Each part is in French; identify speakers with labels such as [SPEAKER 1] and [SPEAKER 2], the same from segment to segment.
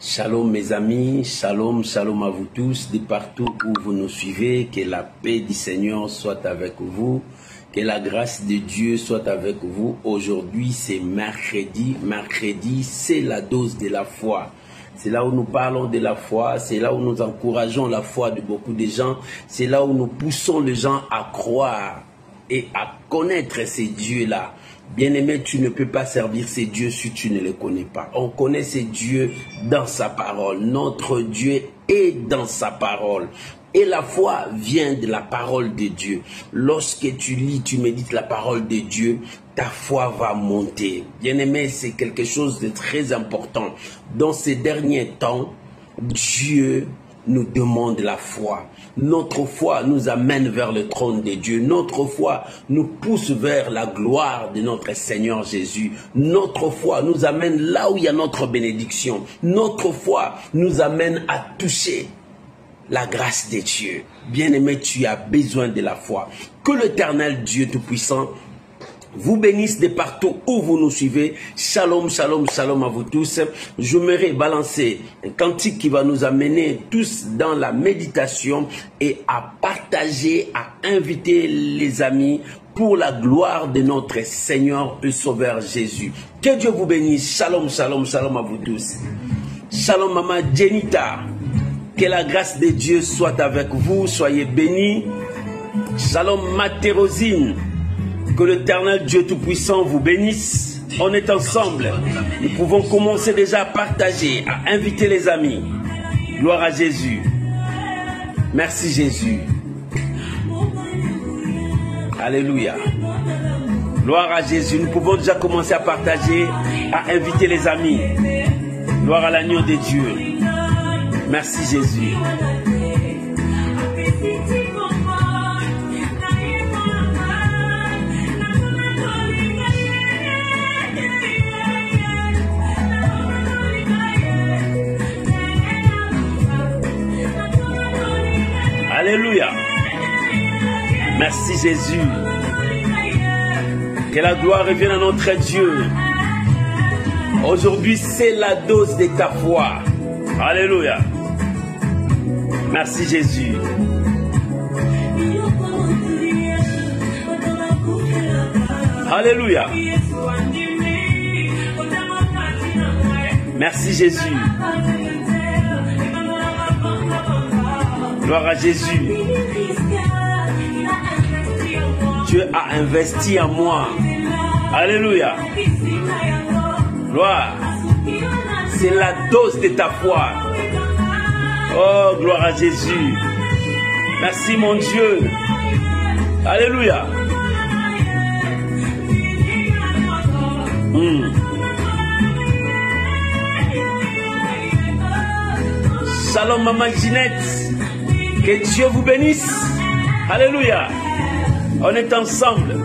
[SPEAKER 1] Shalom mes amis, shalom, shalom à vous tous, de partout où vous nous suivez, que la paix du Seigneur soit avec vous, que la grâce de Dieu soit avec vous. Aujourd'hui c'est mercredi, c'est la dose de la foi. C'est là où nous parlons de la foi, c'est là où nous encourageons la foi de beaucoup de gens, c'est là où nous poussons les gens à croire et à connaître ces dieux-là. Bien-aimé, tu ne peux pas servir ces dieux si tu ne les connais pas. On connaît ces dieux dans sa parole. Notre Dieu est dans sa parole. Et la foi vient de la parole de Dieu. Lorsque tu lis, tu médites la parole de Dieu, ta foi va monter. Bien-aimé, c'est quelque chose de très important. Dans ces derniers temps, Dieu nous demande la foi. Notre foi nous amène vers le trône de Dieu. Notre foi nous pousse vers la gloire de notre Seigneur Jésus. Notre foi nous amène là où il y a notre bénédiction. Notre foi nous amène à toucher la grâce de Dieu. Bien-aimé, tu as besoin de la foi. Que l'Éternel Dieu Tout-Puissant vous bénisse de partout où vous nous suivez. Shalom, shalom, shalom à vous tous. J'aimerais balancer un cantique qui va nous amener tous dans la méditation et à partager, à inviter les amis pour la gloire de notre Seigneur et Sauveur Jésus. Que Dieu vous bénisse. Shalom, shalom, shalom à vous tous. Shalom, Maman Jenita. Que la grâce de Dieu soit avec vous. Soyez bénis. Shalom, Matérosine. Que l'Éternel Dieu Tout-Puissant vous bénisse. On est ensemble. Nous pouvons commencer déjà à partager, à inviter les amis. Gloire à Jésus. Merci Jésus. Alléluia. Gloire à Jésus. Nous pouvons déjà commencer à partager, à inviter les amis. Gloire à l'agneau de Dieu. Merci Jésus. Alléluia. Merci Jésus. Que la gloire revienne à notre Dieu. Aujourd'hui, c'est la dose de ta foi. Alléluia. Merci Jésus. Alléluia. Merci Jésus. Gloire à Jésus. Dieu a investi en moi. Alléluia. Gloire. C'est la dose de ta foi. Oh, gloire à Jésus. Merci mon Dieu. Alléluia. Shalom Maman Ginette. Que Dieu vous bénisse. Alléluia. On est ensemble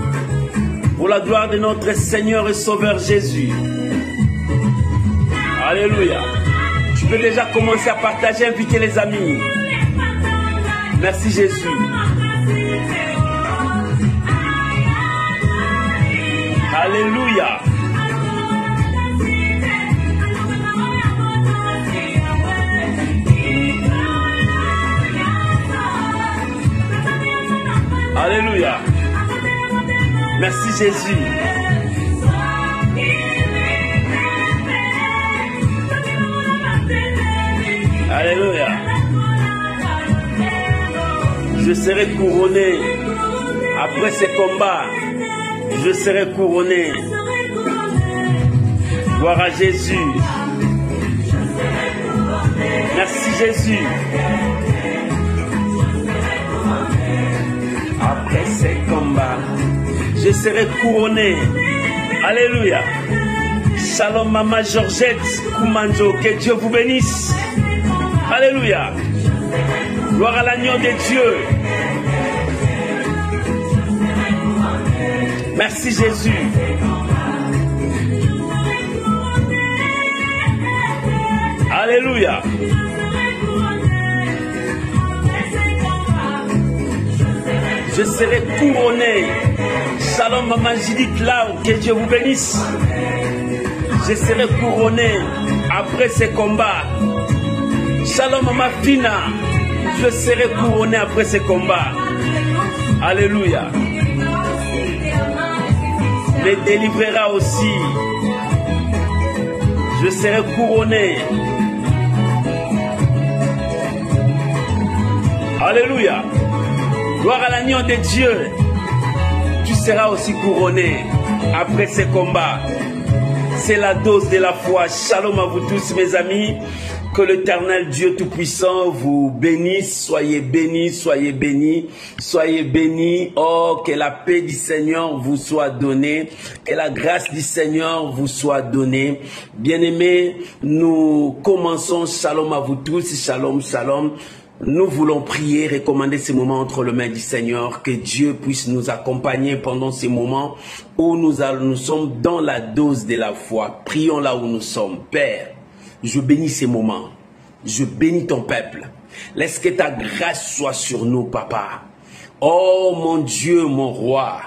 [SPEAKER 1] pour la gloire de notre Seigneur et Sauveur Jésus. Alléluia. Tu peux déjà commencer à partager, inviter les amis. Merci Jésus. Alléluia. Alléluia. Merci Jésus. Alléluia. Je serai couronné. Après ces combats, je serai couronné. Gloire à Jésus. Merci Jésus. Après ces combats, je serai couronné. Alléluia. Shalom Maman Georgette Koumanjo. Que Dieu vous bénisse. Alléluia. Gloire à l'agneau de Dieu. Merci Jésus. Alléluia. Je serai couronné. Shalom Maman Judith Lao, que Dieu vous bénisse. Je serai couronné. après ces combats. Shalom Mama Fina, je serai couronné après ces combats. Alléluia. Me délivrera aussi. Je serai couronné. Alléluia. Gloire à l'agneau de Dieu. Tu seras aussi couronné après ces combats. C'est la dose de la foi. Shalom à vous tous mes amis. Que l'Éternel Dieu Tout-Puissant vous bénisse. Soyez bénis, soyez bénis, soyez bénis. Oh, que la paix du Seigneur vous soit donnée. Que la grâce du Seigneur vous soit donnée. Bien-aimés, nous commençons. Shalom à vous tous. Shalom, shalom. Nous voulons prier, recommander ces moments entre les mains du Seigneur, que Dieu puisse nous accompagner pendant ces moments où nous sommes dans la dose de la foi. Prions là où nous sommes. Père, je bénis ces moments. Je bénis ton peuple. Laisse que ta grâce soit sur nous, Papa. Oh mon Dieu, mon roi,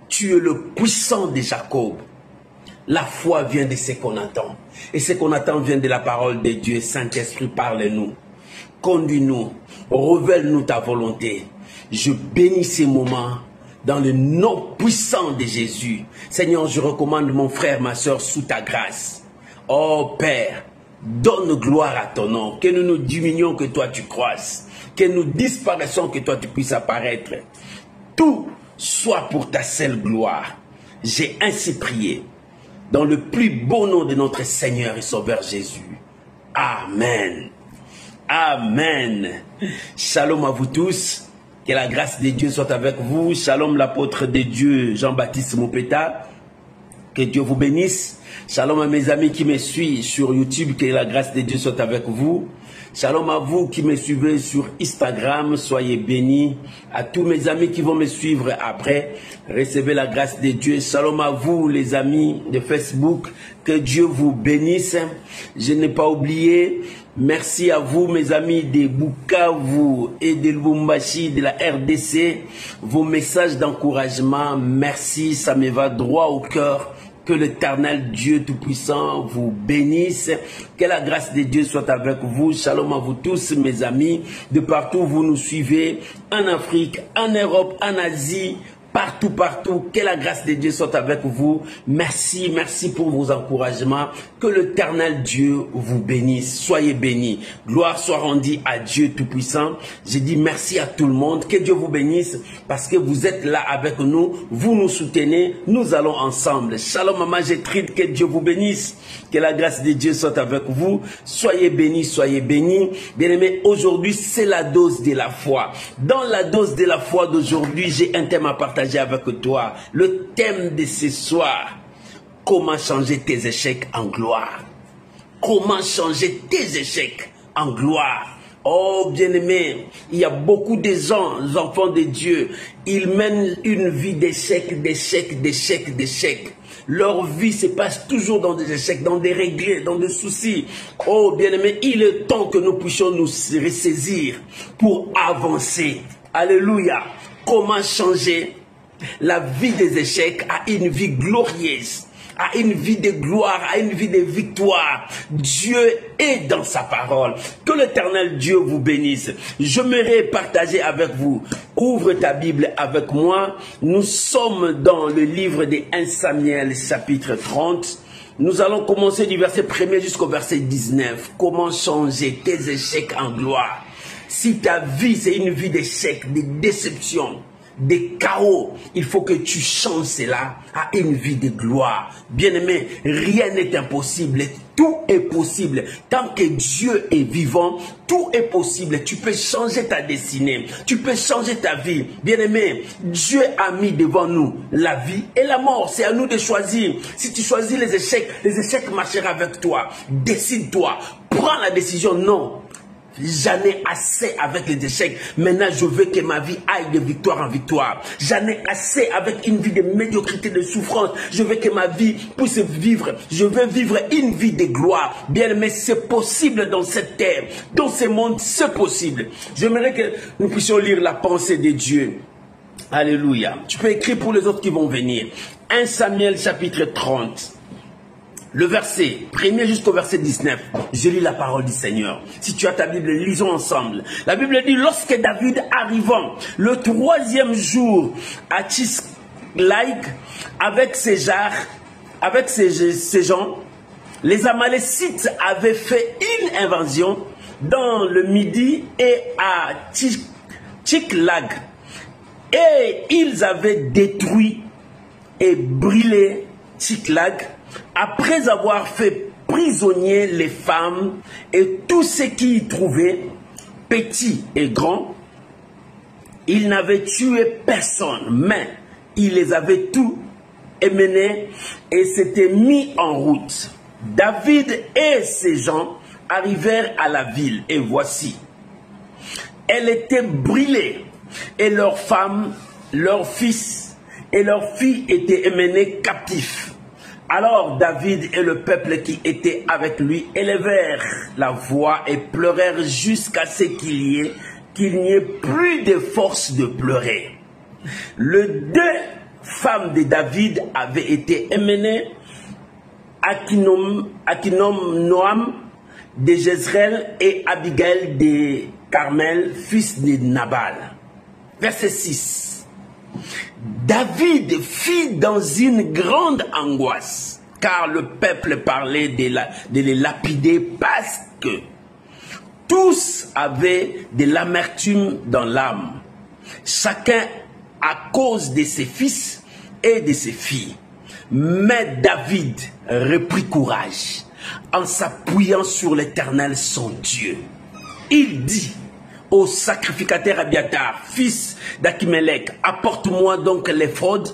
[SPEAKER 1] tu es le puissant de Jacob. La foi vient de ce qu'on attend. Et ce qu'on attend vient de la parole de Dieu. Saint-Esprit, parle-nous. Conduis-nous, révèle-nous ta volonté. Je bénis ces moments dans le nom puissant de Jésus. Seigneur, je recommande mon frère, ma soeur, sous ta grâce. Oh Père, donne gloire à ton nom. Que nous nous diminuions, que toi tu croisses. Que nous disparaissons, que toi tu puisses apparaître. Tout soit pour ta seule gloire. J'ai ainsi prié. Dans le plus beau nom de notre Seigneur et Sauveur Jésus. Amen. Amen. Shalom à vous tous. Que la grâce de Dieu soit avec vous. Shalom l'apôtre de Dieu Jean-Baptiste Mopeta. Que Dieu vous bénisse. Shalom à mes amis qui me suivent sur YouTube. Que la grâce de Dieu soit avec vous. Shalom à vous qui me suivez sur Instagram. Soyez bénis. À tous mes amis qui vont me suivre après. Recevez la grâce de Dieu. Shalom à vous les amis de Facebook. Que Dieu vous bénisse. Je n'ai pas oublié. Merci à vous mes amis de Bukavu et de Lubumbashi, de la RDC. Vos messages d'encouragement, merci, ça me va droit au cœur. Que l'Éternel Dieu Tout-Puissant vous bénisse. Que la grâce de Dieu soit avec vous. Shalom à vous tous mes amis. De partout où vous nous suivez. En Afrique, en Europe, en Asie. Partout, partout, que la grâce de Dieu soit avec vous. Merci, merci pour vos encouragements. Que l'Éternel Dieu vous bénisse. Soyez bénis. Gloire soit rendue à Dieu Tout-Puissant. Je dis merci à tout le monde. Que Dieu vous bénisse parce que vous êtes là avec nous. Vous nous soutenez. Nous allons ensemble. Shalom Maman Gétrude, que Dieu vous bénisse. Que la grâce de Dieu soit avec vous. Soyez bénis, soyez bénis. Bien-aimés, aujourd'hui, c'est la dose de la foi. Dans la dose de la foi d'aujourd'hui, j'ai un thème à partager avec toi. Le thème de ce soir, comment changer tes échecs en gloire. Comment changer tes échecs en gloire. Oh bien-aimé, il y a beaucoup de gens, les enfants de Dieu, ils mènent une vie d'échecs, d'échecs, d'échecs, d'échecs. Leur vie se passe toujours dans des échecs, dans des regrets, dans des soucis. Oh bien-aimé, il est temps que nous puissions nous ressaisir pour avancer. Alléluia. Comment changer la vie des échecs à une vie glorieuse, à une vie de gloire, à une vie de victoire. Dieu est dans sa parole. Que l'Éternel Dieu vous bénisse. J'aimerais partager avec vous. Ouvre ta Bible avec moi. Nous sommes dans le livre de 1 Samuel chapitre 30. Nous allons commencer du verset 1er jusqu'au verset 19. Comment changer tes échecs en gloire. Si ta vie c'est une vie d'échecs, de déception, des chaos, il faut que tu changes cela à une vie de gloire. Bien-aimé, rien n'est impossible. Tout est possible. Tant que Dieu est vivant, tout est possible. Tu peux changer ta destinée. Tu peux changer ta vie. Bien-aimé, Dieu a mis devant nous la vie et la mort. C'est à nous de choisir. Si tu choisis les échecs marcheront avec toi. Décide-toi. Prends la décision. Non. J'en ai assez avec les échecs. Maintenant, je veux que ma vie aille de victoire en victoire. J'en ai assez avec une vie de médiocrité, de souffrance. Je veux que ma vie puisse vivre. Je veux vivre une vie de gloire. Bien, mais c'est possible dans cette terre. Dans ce monde, c'est possible. J'aimerais que nous puissions lire la pensée de Dieu. Alléluia. Tu peux écrire pour les autres qui vont venir. 1 Samuel chapitre 30. le verset 1er jusqu'au verset 19. Je lis la parole du Seigneur. Si tu as ta Bible, lisons ensemble. La Bible dit, lorsque David arrivant le 3e jour à Tchiklaïg avec ses gens, les Amalécites avaient fait une invasion dans le Midi et à Tchiklaïg. Et ils avaient détruit et brûlé Tchiklaïg après avoir fait prisonnier les femmes et tous ceux qui y trouvaient, petits et grands. Ils n'avaient tué personne, mais ils les avaient tous emmenés et s'étaient mis en route. David et ses gens arrivèrent à la ville et voici, elle était brûlée et leurs femmes, leurs fils et leurs filles étaient emmenés captifs. Alors David et le peuple qui était avec lui élevèrent la voix et pleurèrent jusqu'à ce qu'il n'y ait plus de force de pleurer. Les 2 femmes de David avaient été emmenées, Noam de Jezreel et Abigail de Carmel, fils de Nabal. Verset 6. David fut dans une grande angoisse, car le peuple parlait de les lapider parce que tous avaient de l'amertume dans l'âme, chacun à cause de ses fils et de ses filles. Mais David reprit courage en s'appuyant sur l'Éternel son Dieu. Il dit au sacrificateur Abiatar, fils d'Achimelech, apporte-moi donc l'éphod.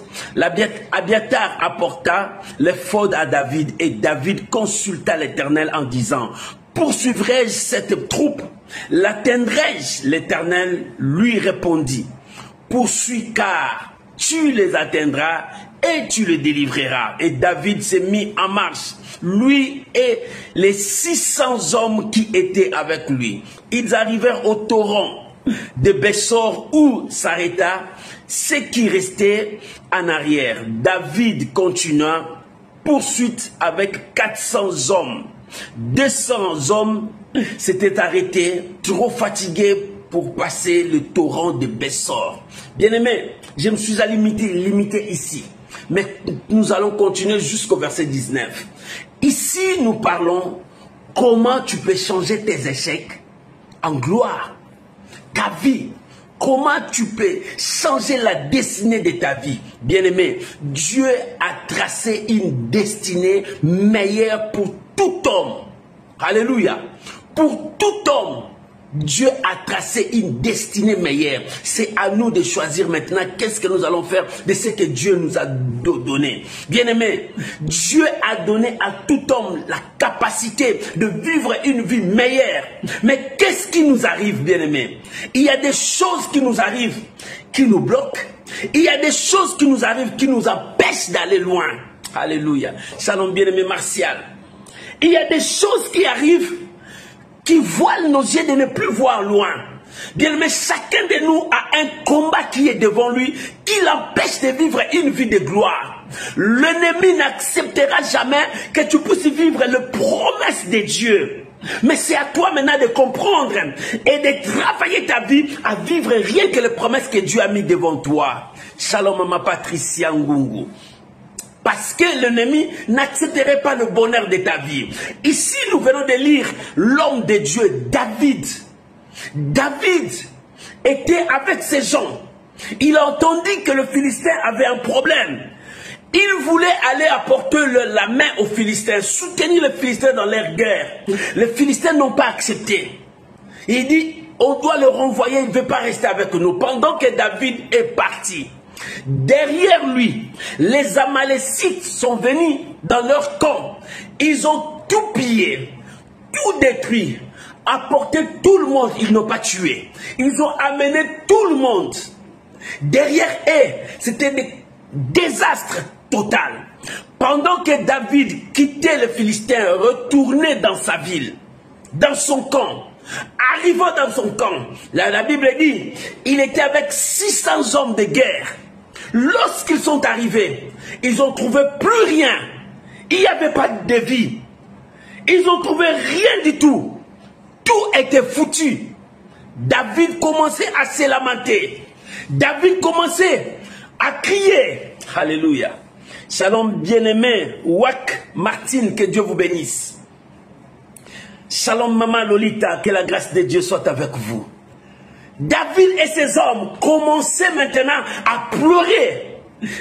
[SPEAKER 1] Abiatar apporta l'éphod à David et David consulta l'Éternel en disant, poursuivrai-je cette troupe? L'atteindrai-je? L'Éternel lui répondit, poursuis car tu les atteindras et tu les délivreras. Et David s'est mis en marche, lui et les 600 hommes qui étaient avec lui. Ils arrivèrent au torrent de Bessor où s'arrêta ce qui restait en arrière. David continua poursuite avec 400 hommes. 200 hommes s'étaient arrêtés, trop fatigués pour passer le torrent de Bessor. Bien-aimés, je me suis limité ici. Mais nous allons continuer jusqu'au verset 19. Ici, nous parlons comment tu peux changer tes échecs en gloire. Ta vie, comment tu peux changer la destinée de ta vie. Bien-aimé, Dieu a tracé une destinée meilleure pour tout homme. Alléluia. Pour tout homme. Dieu a tracé une destinée meilleure. C'est à nous de choisir maintenant qu'est-ce que nous allons faire de ce que Dieu nous a donné. Bien-aimé, Dieu a donné à tout homme la capacité de vivre une vie meilleure. Mais qu'est-ce qui nous arrive, bien-aimé? Il y a des choses qui nous arrivent, qui nous bloquent. Il y a des choses qui nous arrivent, qui nous empêchent d'aller loin. Alléluia. Shalom, bien-aimé Martial. Il y a des choses qui arrivent qui voilent nos yeux de ne plus voir loin. Bien, mais chacun de nous a un combat qui est devant lui, qui l'empêche de vivre une vie de gloire. L'ennemi n'acceptera jamais que tu puisses vivre les promesses de Dieu. Mais c'est à toi maintenant de comprendre et de travailler ta vie à vivre rien que les promesses que Dieu a mis devant toi. Shalom, Mama Patricia Ngungu. Parce que l'ennemi n'accepterait pas le bonheur de ta vie. Ici, nous venons de lire l'homme de Dieu, David. David était avec ses gens. Il a entendu que le Philistin avait un problème. Il voulait aller apporter la main aux Philistins, soutenir les Philistins dans leur guerre. Les Philistins n'ont pas accepté. Il dit, on doit le renvoyer, il ne veut pas rester avec nous. Pendant que David est parti, derrière lui, les Amalécites sont venus dans leur camp. Ils ont tout pillé, tout détruit, apporté tout le monde. Ils n'ont pas tué. Ils ont amené tout le monde. Derrière eux, c'était des désastres total. Pendant que David quittait les Philistins, retournait dans sa ville, dans son camp, arrivant dans son camp, la Bible dit, il était avec 600 hommes de guerre. Lorsqu'ils sont arrivés, ils n'ont trouvé plus rien. Il n'y avait pas de vie. Ils n'ont trouvé rien du tout. Tout était foutu. David commençait à se lamenter. David commençait à crier. Alléluia. Shalom bien-aimé. Wak Martine, que Dieu vous bénisse. Shalom maman Lolita, que la grâce de Dieu soit avec vous. David et ses hommes commençaient maintenant à pleurer.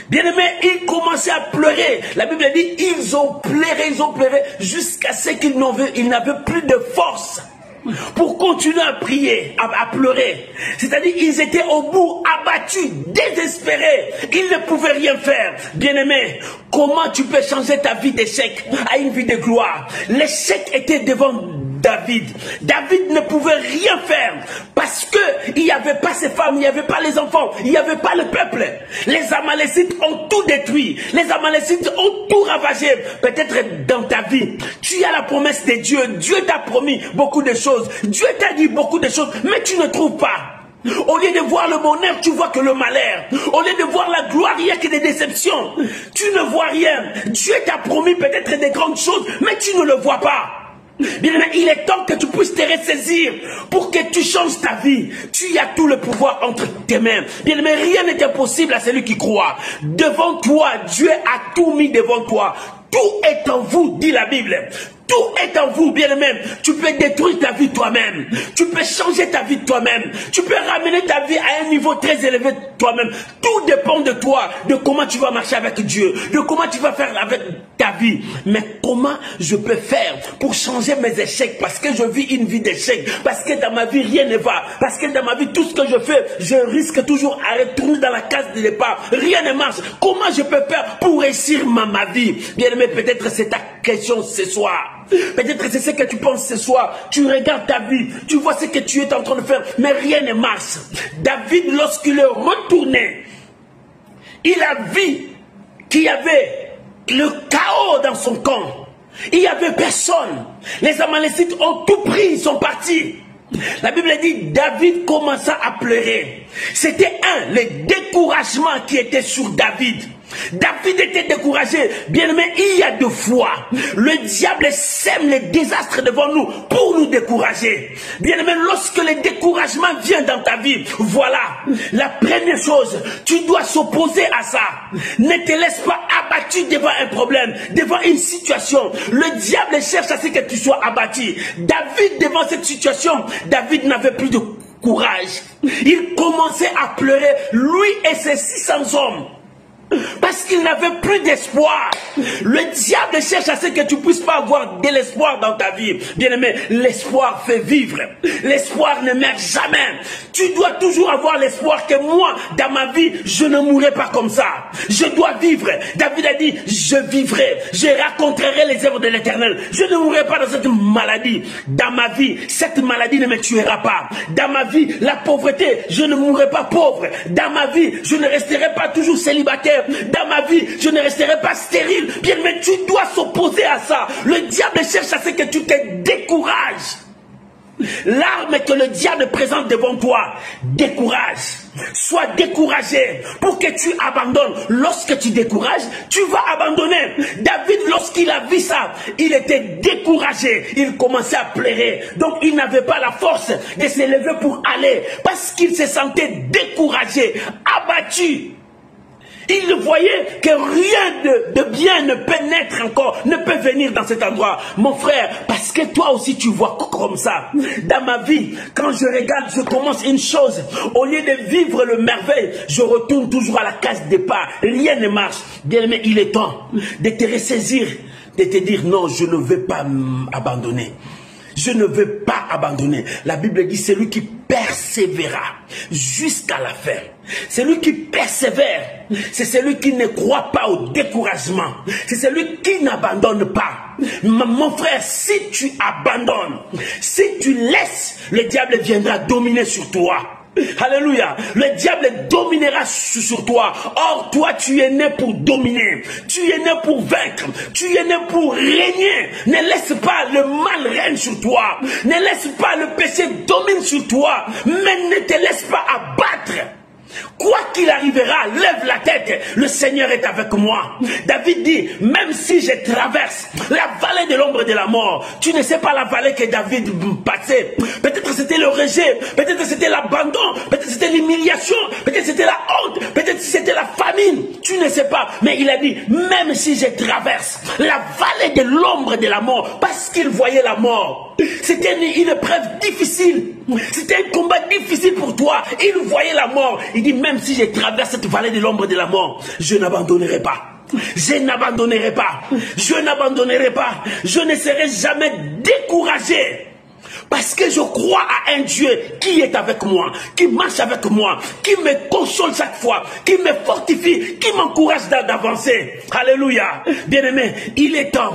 [SPEAKER 1] Bien-aimé, ils commençaient à pleurer. La Bible dit, ils ont pleuré jusqu'à ce qu'ils n'avaient plus de force pour continuer à prier, à pleurer. C'est-à-dire, ils étaient au bout, abattus, désespérés. Ils ne pouvaient rien faire. Bien-aimé, comment tu peux changer ta vie d'échec à une vie de gloire? L'échec était devant David. David ne pouvait rien faire parce que il n'y avait pas ses femmes, il n'y avait pas les enfants, il n'y avait pas le peuple. Les Amalécites ont tout détruit. Les Amalécites ont tout ravagé. Peut-être dans ta vie, tu as la promesse de Dieu. Dieu t'a promis beaucoup de choses. Dieu t'a dit beaucoup de choses, mais tu ne trouves pas. Au lieu de voir le bonheur, tu vois que le malheur. Au lieu de voir la gloire, il n'y a que des déceptions. Tu ne vois rien. Dieu t'a promis peut-être des grandes choses, mais tu ne le vois pas. Bien-aimé, il est temps que tu puisses te ressaisir pour que tu changes ta vie. Tu as tout le pouvoir entre tes mains. Bien-aimé, rien n'est impossible à celui qui croit. Devant toi, Dieu a tout mis devant toi. Tout est en vous, dit la Bible. Tout est en vous, bien-aimé. Tu peux détruire ta vie toi-même. Tu peux changer ta vie toi-même. Tu peux ramener ta vie à un niveau très élevé toi-même. Tout dépend de toi, de comment tu vas marcher avec Dieu, de comment tu vas faire avec ta vie. Mais comment je peux faire pour changer mes échecs? Parce que je vis une vie d'échec. Parce que dans ma vie, rien ne va. Parce que dans ma vie, tout ce que je fais, je risque toujours à retourner dans la case de départ. Rien ne marche. Comment je peux faire pour réussir ma vie? Bien-aimé, peut-être c'est ta question ce soir. Peut-être c'est ce que tu penses ce soir. Tu regardes ta vie, tu vois ce que tu es en train de faire, mais rien ne marche. David, lorsqu'il est retourné, il a vu qu'il y avait le chaos dans son camp. Il n'y avait personne. Les Amalécites ont tout pris, ils sont partis. La Bible dit, David commença à pleurer. C'était le découragement qui était sur David. David était découragé. Bien-aimé, il y a deux fois, le diable sème les désastres devant nous pour nous décourager. Bien-aimé, lorsque le découragement vient dans ta vie, voilà, la première chose, tu dois s'opposer à ça. Ne te laisse pas abattu devant un problème, devant une situation. Le diable cherche à ce que tu sois abattu. David, devant cette situation, David n'avait plus de courage. Il commençait à pleurer, lui et ses 600 hommes. Parce qu'il n'avait plus d'espoir. Le diable cherche à ce que tu ne puisses pas avoir de l'espoir dans ta vie. Bien-aimé, l'espoir fait vivre. L'espoir ne meurt jamais. Tu dois toujours avoir l'espoir que moi, dans ma vie, je ne mourrai pas comme ça. Je dois vivre. David a dit, je vivrai. Je raconterai les œuvres de l'Éternel. Je ne mourrai pas dans cette maladie. Dans ma vie, cette maladie ne me tuera pas. Dans ma vie, la pauvreté, je ne mourrai pas pauvre. Dans ma vie, je ne resterai pas toujours célibataire. Dans ma vie, je ne resterai pas stérile. Bien, mais tu dois s'opposer à ça. Le diable cherche à ce que tu te décourages. L'arme que le diable présente devant toi, décourage. Sois découragé pour que tu abandonnes. Lorsque tu décourages, tu vas abandonner. David, lorsqu'il a vu ça, il était découragé. Il commençait à pleurer. Donc il n'avait pas la force de se lever pour aller. Parce qu'il se sentait découragé, abattu. Il voyait que rien de bien ne peut naître encore, ne peut venir dans cet endroit. Mon frère, parce que toi aussi tu vois comme ça. Dans ma vie, quand je regarde, je commence une chose. Au lieu de vivre le merveille, je retourne toujours à la case départ. Rien ne marche. Bien aimé, il est temps de te ressaisir, de te dire non, je ne vais pas abandonner. Je ne veux pas abandonner. La Bible dit, c'est lui qui persévéra jusqu'à la fin. C'est lui qui persévère. C'est celui qui ne croit pas au découragement. C'est celui qui n'abandonne pas. Mon frère, si tu abandonnes, si tu laisses, le diable viendra dominer sur toi. Alléluia. Le diable dominera sur toi. Or, toi, tu es né pour dominer. Tu es né pour vaincre. Tu es né pour régner. Ne laisse pas le mal règne sur toi. Ne laisse pas le péché dominer sur toi. Mais ne te laisse pas abattre. Quoi qu'il arrivera, lève la tête, le Seigneur est avec moi. David dit, même si je traverse la vallée de l'ombre de la mort, tu ne sais pas la vallée que David passait. Peut-être c'était le rejet, peut-être c'était l'abandon, peut-être c'était l'humiliation, peut-être c'était la honte, peut-être c'était la famine, tu ne sais pas. Mais il a dit, même si je traverse la vallée de l'ombre de la mort, parce qu'il voyait la mort. C'était une épreuve difficile. C'était un combat difficile pour toi. Il voyait la mort. Il dit, même si je traverse cette vallée de l'ombre de la mort, je n'abandonnerai pas. Je n'abandonnerai pas. Je n'abandonnerai pas. Je ne serai jamais découragé. Parce que je crois à un Dieu qui est avec moi, qui marche avec moi, qui me console chaque fois, qui me fortifie, qui m'encourage d'avancer. Alléluia. Bien-aimé, il est temps.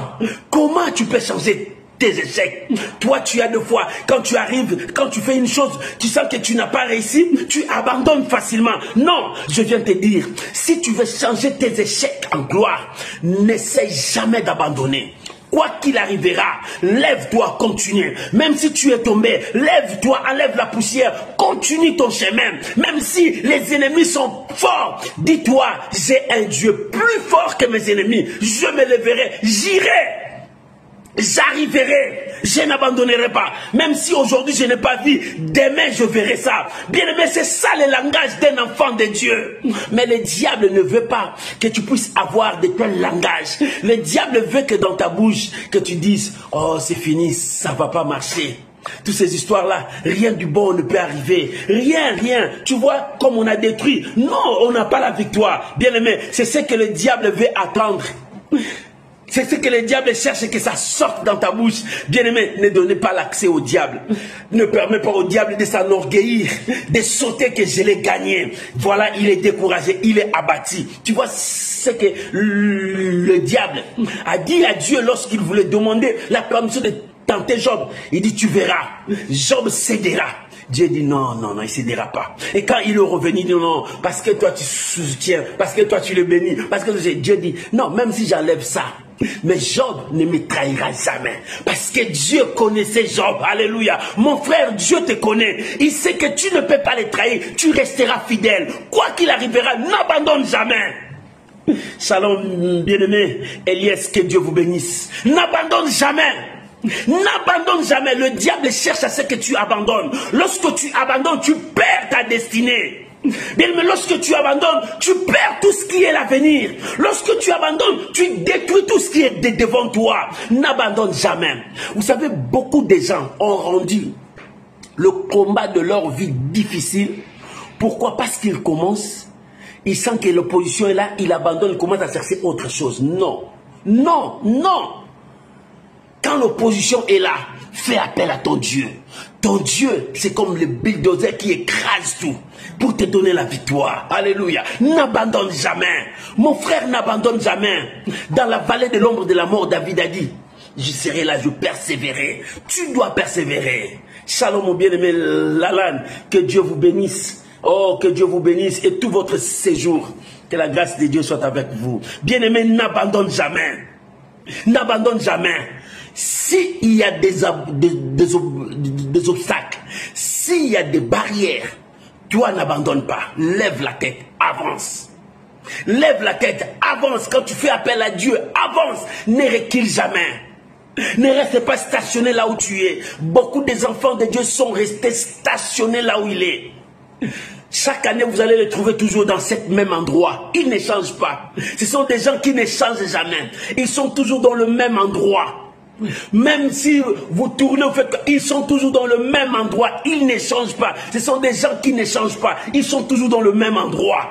[SPEAKER 1] Comment tu peux changer tes échecs? Toi, tu as deux fois, quand tu arrives, quand tu fais une chose, tu sens que tu n'as pas réussi, tu abandonnes facilement. Non, je viens te dire, si tu veux changer tes échecs en gloire, n'essaie jamais d'abandonner. Quoi qu'il arrivera, lève-toi, continue. Même si tu es tombé, lève-toi, enlève la poussière, continue ton chemin. Même si les ennemis sont forts, dis-toi, j'ai un Dieu plus fort que mes ennemis. Je me lèverai, j'irai. J'arriverai, je n'abandonnerai pas. Même si aujourd'hui je n'ai pas vu, demain je verrai ça. Bien aimé, c'est ça le langage d'un enfant de Dieu. Mais le diable ne veut pas que tu puisses avoir de tels langages. Le diable veut que dans ta bouche, que tu dises, oh c'est fini, ça ne va pas marcher. Toutes ces histoires-là, rien du bon ne peut arriver. Rien. Tu vois, comme on a détruit. Non, on n'a pas la victoire. Bien aimé, c'est ce que le diable veut attendre. C'est ce que le diable cherche, que ça sorte dans ta bouche. Bien-aimé, ne donnez pas l'accès au diable. Ne permets pas au diable de s'enorgueillir, de sauter que je l'ai gagné. Voilà, il est découragé, il est abattu. Tu vois ce que le diable a dit à Dieu lorsqu'il voulait demander la permission de tenter Job. Il dit, tu verras, Job cédera. Dieu dit non, il ne cédera pas. Et quand il est revenu, il dit non, parce que toi tu soutiens, parce que toi tu le bénis, parce que Dieu dit non, même si j'enlève ça, mais Job ne me trahira jamais. Parce que Dieu connaissait Job. Alléluia. Mon frère, Dieu te connaît. Il sait que tu ne peux pas le trahir. Tu resteras fidèle. Quoi qu'il arrivera, n'abandonne jamais. Shalom, bien-aimé. Elias, que Dieu vous bénisse. N'abandonne jamais. N'abandonne jamais. Le diable cherche à ce que tu abandonnes. Lorsque tu abandonnes, tu perds ta destinée. Bien, mais lorsque tu abandonnes, tu perds tout ce qui est l'avenir. Lorsque tu abandonnes, tu détruis tout ce qui est devant toi. N'abandonne jamais. Vous savez, beaucoup de gens ont rendu le combat de leur vie difficile. Pourquoi? Parce qu'ils commencent, ils sentent que l'opposition est là, ils abandonnent, ils commencent à chercher autre chose. Non. Quand l'opposition est là, fais appel à ton Dieu. Ton Dieu, c'est comme le bulldozer qui écrase tout pour te donner la victoire. Alléluia. N'abandonne jamais. Mon frère, n'abandonne jamais. Dans la vallée de l'ombre de la mort, David a dit, je serai là, je persévérerai. Tu dois persévérer. Shalom, mon bien-aimé Lalan. Que Dieu vous bénisse. Oh, que Dieu vous bénisse et tout votre séjour. Que la grâce de Dieu soit avec vous. Bien-aimé, n'abandonne jamais. N'abandonne jamais. S'il y a des obstacles, s'il y a des barrières, toi n'abandonne pas. Lève la tête, avance. Lève la tête, avance. Quand tu fais appel à Dieu, avance. Ne recule jamais. Ne reste pas stationné là où tu es. Beaucoup des enfants de Dieu sont restés stationnés là où il est. Chaque année, vous allez les trouver toujours dans ce même endroit. Ils ne changent pas. Ce sont des gens qui ne changent jamais. Ils sont toujours dans le même endroit. Même si vous tournez, ils sont toujours dans le même endroit. Ils ne changent pas. Ce sont des gens qui ne changent pas. Ils sont toujours dans le même endroit.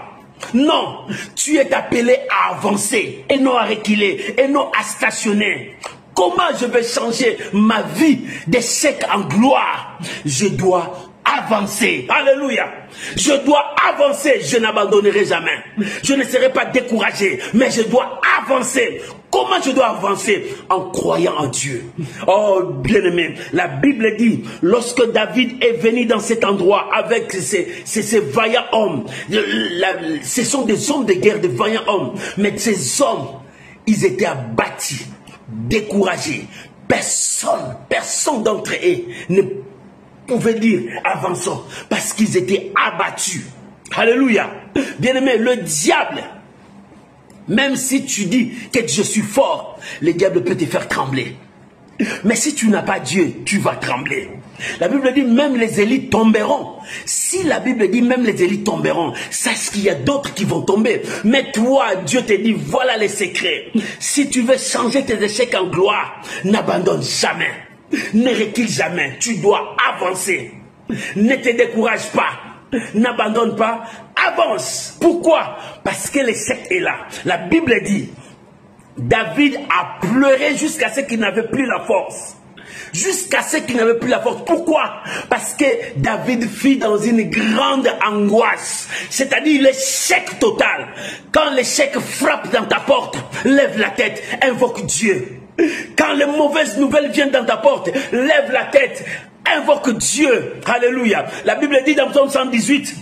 [SPEAKER 1] Non, tu es appelé à avancer et non à reculer et non à stationner. Comment je vais changer ma vie d'échec en gloire? Je dois avancer. Alléluia. Je dois avancer. Je n'abandonnerai jamais. Je ne serai pas découragé, mais je dois avancer. Comment je dois avancer? En croyant en Dieu. Oh, bien-aimé, la Bible dit, lorsque David est venu dans cet endroit avec ces vaillants hommes, ce sont des hommes de guerre, des vaillants hommes, mais ces hommes, ils étaient abattus, découragés. Personne d'entre eux ne pouvait dire avançons, parce qu'ils étaient abattus. Alléluia. Bien-aimé, le diable, même si tu dis que je suis fort, le diable peut te faire trembler. Mais si tu n'as pas Dieu, tu vas trembler. La Bible dit même les élites tomberont. Si la Bible dit même les élites tomberont, sache qu'il y a d'autres qui vont tomber. Mais toi, Dieu te dit, voilà les secrets. Si tu veux changer tes échecs en gloire, n'abandonne jamais. Ne recule jamais. Tu dois avancer. Ne te décourage pas. N'abandonne pas. Avance. Pourquoi? Parce que l'échec est là. La Bible dit, David a pleuré jusqu'à ce qu'il n'avait plus la force. Jusqu'à ce qu'il n'avait plus la force. Pourquoi? Parce que David fut dans une grande angoisse. C'est-à-dire l'échec total. Quand l'échec frappe dans ta porte, lève la tête, invoque Dieu. Quand les mauvaises nouvelles viennent dans ta porte, lève la tête, invoque Dieu. Alléluia. La Bible dit dans Psaume 118,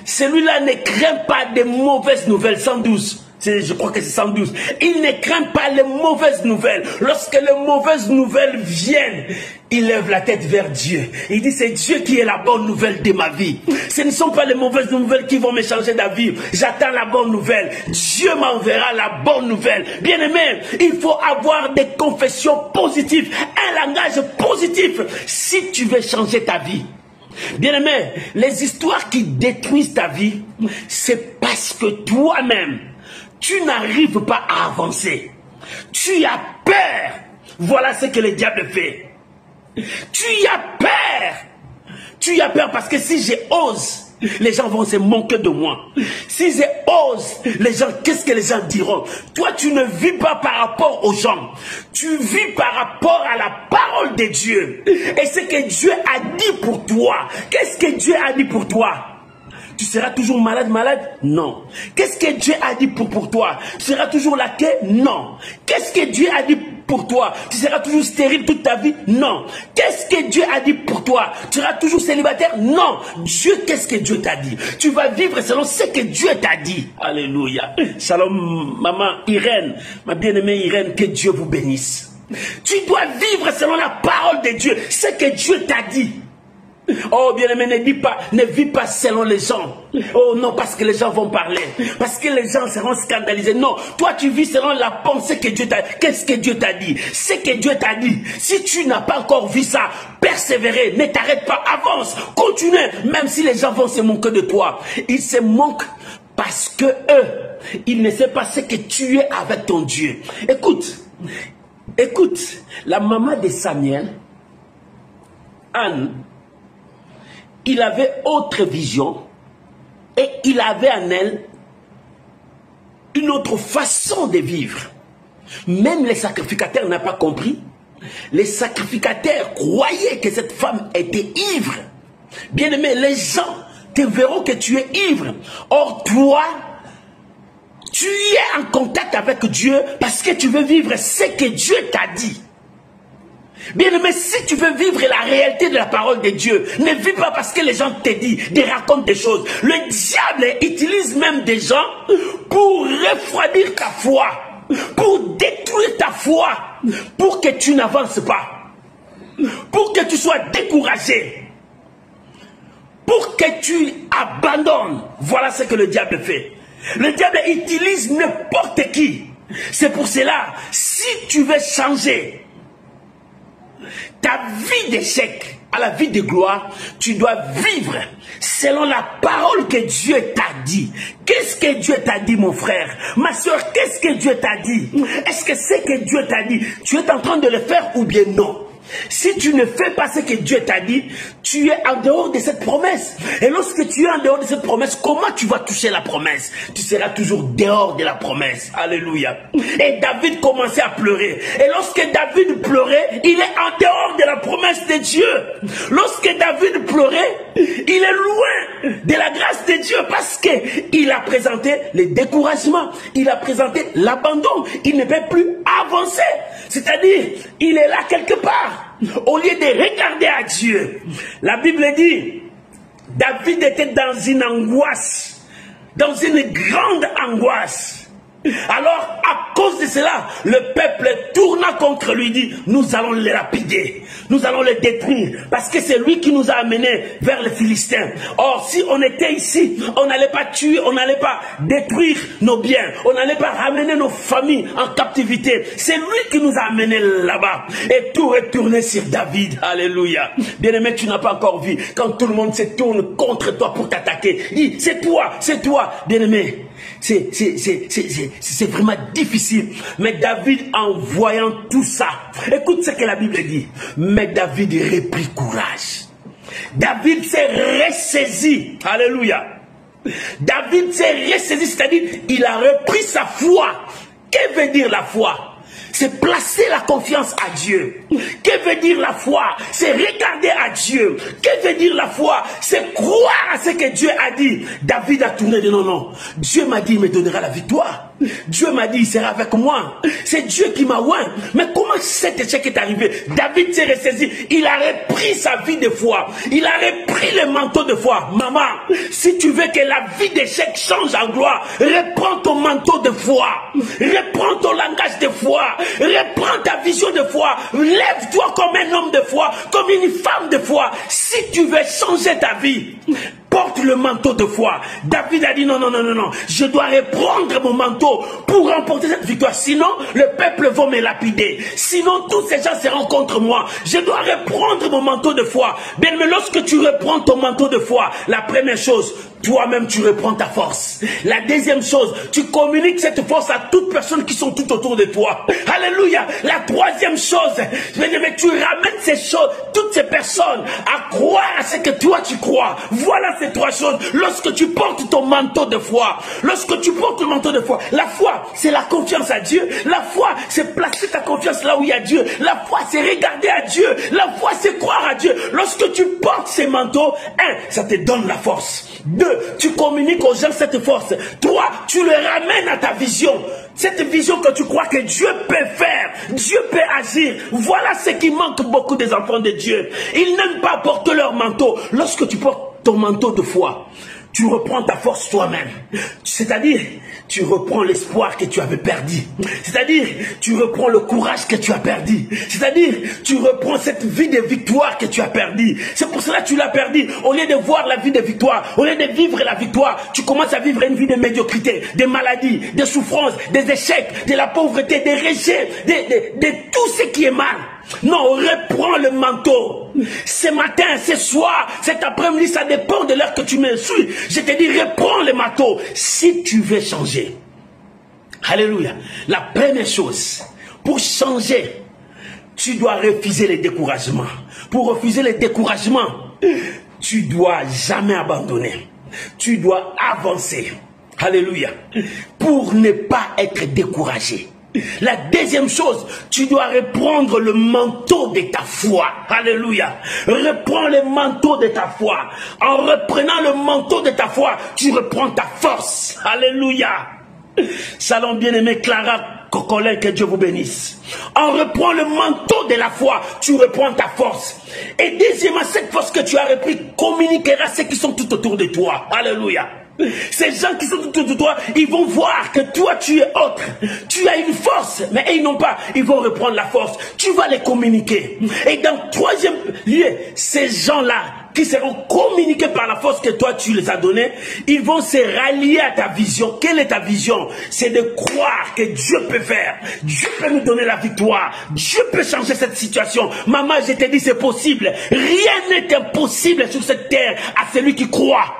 [SPEAKER 1] celui-là ne craint pas de mauvaises nouvelles. 112. Je crois que c'est 112. Il ne craint pas les mauvaises nouvelles. Lorsque les mauvaises nouvelles viennent, il lève la tête vers Dieu. Il dit, c'est Dieu qui est la bonne nouvelle de ma vie. Ce ne sont pas les mauvaises nouvelles qui vont me changer la vie. J'attends la bonne nouvelle. Dieu m'enverra la bonne nouvelle. Bien-aimé, il faut avoir des confessions positives, un langage positif si tu veux changer ta vie. Bien-aimé, les histoires qui détruisent ta vie, c'est parce que toi-même, tu n'arrives pas à avancer. Tu as peur. Voilà ce que le diable fait. Tu as peur. Tu as peur parce que si j'ose, les gens vont se moquer de moi. Si j'ose, les gens, qu'est-ce que les gens diront? Toi, tu ne vis pas par rapport aux gens. Tu vis par rapport à la parole de Dieu. Et ce que Dieu a dit pour toi. Qu'est-ce que Dieu a dit pour toi? Tu seras toujours malade? Non. Qu'est-ce que Dieu a dit pour toi? Tu seras toujours laquais? Non. Qu'est-ce que Dieu a dit pour toi? Tu seras toujours stérile toute ta vie? Non. Qu'est-ce que Dieu a dit pour toi? Tu seras toujours célibataire? Non. Dieu, qu'est-ce que Dieu t'a dit? Tu vas vivre selon ce que Dieu t'a dit. Alléluia. Shalom, maman Irène, ma bien-aimée Irène, que Dieu vous bénisse. Tu dois vivre selon la parole de Dieu, ce que Dieu t'a dit. Oh bien-aimé, ne vis pas selon les gens. Oh non, parce que les gens vont parler. Parce que les gens seront scandalisés. Non, toi tu vis selon la pensée que Dieu t'a dit. Qu'est-ce que Dieu t'a dit? Ce que Dieu t'a dit. Si tu n'as pas encore vu ça, persévérer, ne t'arrête pas, avance, continue. Même si les gens vont se moquer de toi. Ils se moquent parce que eux, ils ne savent pas ce que tu es avec ton Dieu. Écoute, la maman de Samuel, Anne, il avait autre vision et il avait en elle une autre façon de vivre. Même les sacrificateurs n'ont pas compris. Les sacrificateurs croyaient que cette femme était ivre. Bien aimé, les gens te verront que tu es ivre. Or toi, tu es en contact avec Dieu parce que tu veux vivre ce que Dieu t'a dit. Bien aimé, si tu veux vivre la réalité de la parole de Dieu, ne vis pas parce que les gens te disent, te racontent des choses. Le diable utilise même des gens pour refroidir ta foi, pour détruire ta foi, pour que tu n'avances pas, pour que tu sois découragé, pour que tu abandonnes. Voilà ce que le diable fait. Le diable utilise n'importe qui. C'est pour cela, si tu veux changer ta vie d'échec à la vie de gloire, tu dois vivre selon la parole que Dieu t'a dit. Qu'est-ce que Dieu t'a dit, mon frère? Ma soeur, qu'est-ce que Dieu t'a dit? Est-ce que c'est que Dieu t'a dit, tu es en train de le faire ou bien non? Si tu ne fais pas ce que Dieu t'a dit, tu es en dehors de cette promesse. Et lorsque tu es en dehors de cette promesse, comment tu vas toucher la promesse? Tu seras toujours dehors de la promesse. Alléluia. Et David commençait à pleurer. Et lorsque David pleurait, il est en dehors de la promesse de Dieu. Lorsque David pleurait, il est loin de la grâce de Dieu parce qu'il a présenté le découragement. Il a présenté l'abandon. Il ne peut plus avancer. C'est-à-dire, il est là quelque part. Au lieu de regarder à Dieu, la Bible dit, David était dans une angoisse, dans une grande angoisse. Alors, à cause de cela, le peuple tourna contre lui, dit, nous allons les lapider, nous allons les détruire, parce que c'est lui qui nous a amenés vers les Philistins. Or, si on était ici, on n'allait pas tuer, on n'allait pas détruire nos biens, on n'allait pas ramener nos familles en captivité. C'est lui qui nous a amenés là-bas. Et tout retourné sur David. Alléluia. Bien-aimé, tu n'as pas encore vu, quand tout le monde se tourne contre toi pour t'attaquer, dis, c'est toi, bien-aimé. C'est vraiment difficile. Mais David, en voyant tout ça, écoute ce que la Bible dit. Mais David reprit courage. David s'est ressaisi. Alléluia. David s'est ressaisi, c'est-à-dire il a repris sa foi. Que veut dire la foi? C'est placer la confiance à Dieu. Que veut dire la foi? C'est regarder à Dieu. Que veut dire la foi? C'est croire à ce que Dieu a dit. David a tourné de non. Dieu m'a dit, il me donnera la victoire. Dieu m'a dit, il sera avec moi. C'est Dieu qui m'a oint. Mais comment cet échec est arrivé? David s'est ressaisi. Il a repris sa vie de foi. Il a repris le manteau de foi. Maman, si tu veux que la vie d'échec change en gloire, reprends ton manteau de foi. Reprends ton langage de foi. Reprends ta vision de foi. Lève-toi comme un homme de foi, comme une femme de foi. Si tu veux changer ta vie, porte le manteau de foi. David a dit non, je dois reprendre mon manteau pour remporter cette victoire. Sinon, le peuple va me lapider. Sinon, tous ces gens seront contre moi. Je dois reprendre mon manteau de foi. Bien, mais lorsque tu reprends ton manteau de foi, la première chose, toi-même tu reprends ta force. La deuxième chose, tu communiques cette force à toutes personnes qui sont tout autour de toi. Alléluia. La troisième chose, mais tu ramènes ces choses, toutes ces personnes à croire à ce que toi tu crois. Voilà ces trois choses. Lorsque tu portes ton manteau de foi, la foi c'est la confiance à Dieu. La foi c'est placer ta confiance là où il y a Dieu. La foi c'est regarder à Dieu. La foi c'est croire à Dieu. Lorsque tu portes ces manteaux, ça te donne la force. 2, tu communiques aux gens cette force. 3, tu le ramènes à ta vision. Cette vision que tu crois que Dieu peut faire, Dieu peut agir. Voilà ce qui manque beaucoup des enfants de Dieu. Ils n'aiment pas porter leur manteau. Lorsque tu portes ton manteau de foi, tu reprends ta force toi-même. C'est-à-dire, tu reprends l'espoir que tu avais perdu. C'est-à-dire, tu reprends le courage que tu as perdu. C'est-à-dire, tu reprends cette vie de victoire que tu as perdue. C'est pour cela que tu l'as perdue. Au lieu de voir la vie de victoire, au lieu de vivre la victoire, tu commences à vivre une vie de médiocrité, de maladies, de souffrances, des échecs, de la pauvreté, des rejets, de tout ce qui est mal. Non, reprends le manteau. Ce matin, ce soir, cet après-midi, ça dépend de l'heure que tu me suis. Je te dis, reprends le manteau si tu veux changer. Alléluia. La première chose, pour changer, tu dois refuser les découragements. Pour refuser les découragements, tu dois jamais abandonner. Tu dois avancer. Alléluia. Pour ne pas être découragé. La deuxième chose, tu dois reprendre le manteau de ta foi. Alléluia. Reprends le manteau de ta foi. En reprenant le manteau de ta foi, tu reprends ta force. Alléluia. Shalom bien-aimé Clara Cocolin, que Dieu vous bénisse. En reprenant le manteau de la foi, tu reprends ta force. Et deuxièmement, cette force que tu as repris communiquera à ceux qui sont tout autour de toi. Alléluia. Ces gens qui sont autour de toi, ils vont voir que toi tu es autre. Tu as une force, mais ils n'ont pas. Ils vont reprendre la force. Tu vas les communiquer. Et dans le troisième lieu, ces gens-là qui seront communiqués par la force que toi tu les as donnée, ils vont se rallier à ta vision. Quelle est ta vision? C'est de croire que Dieu peut faire. Dieu peut nous donner la victoire. Dieu peut changer cette situation. Maman, je te dis, c'est possible. Rien n'est impossible sur cette terre à celui qui croit.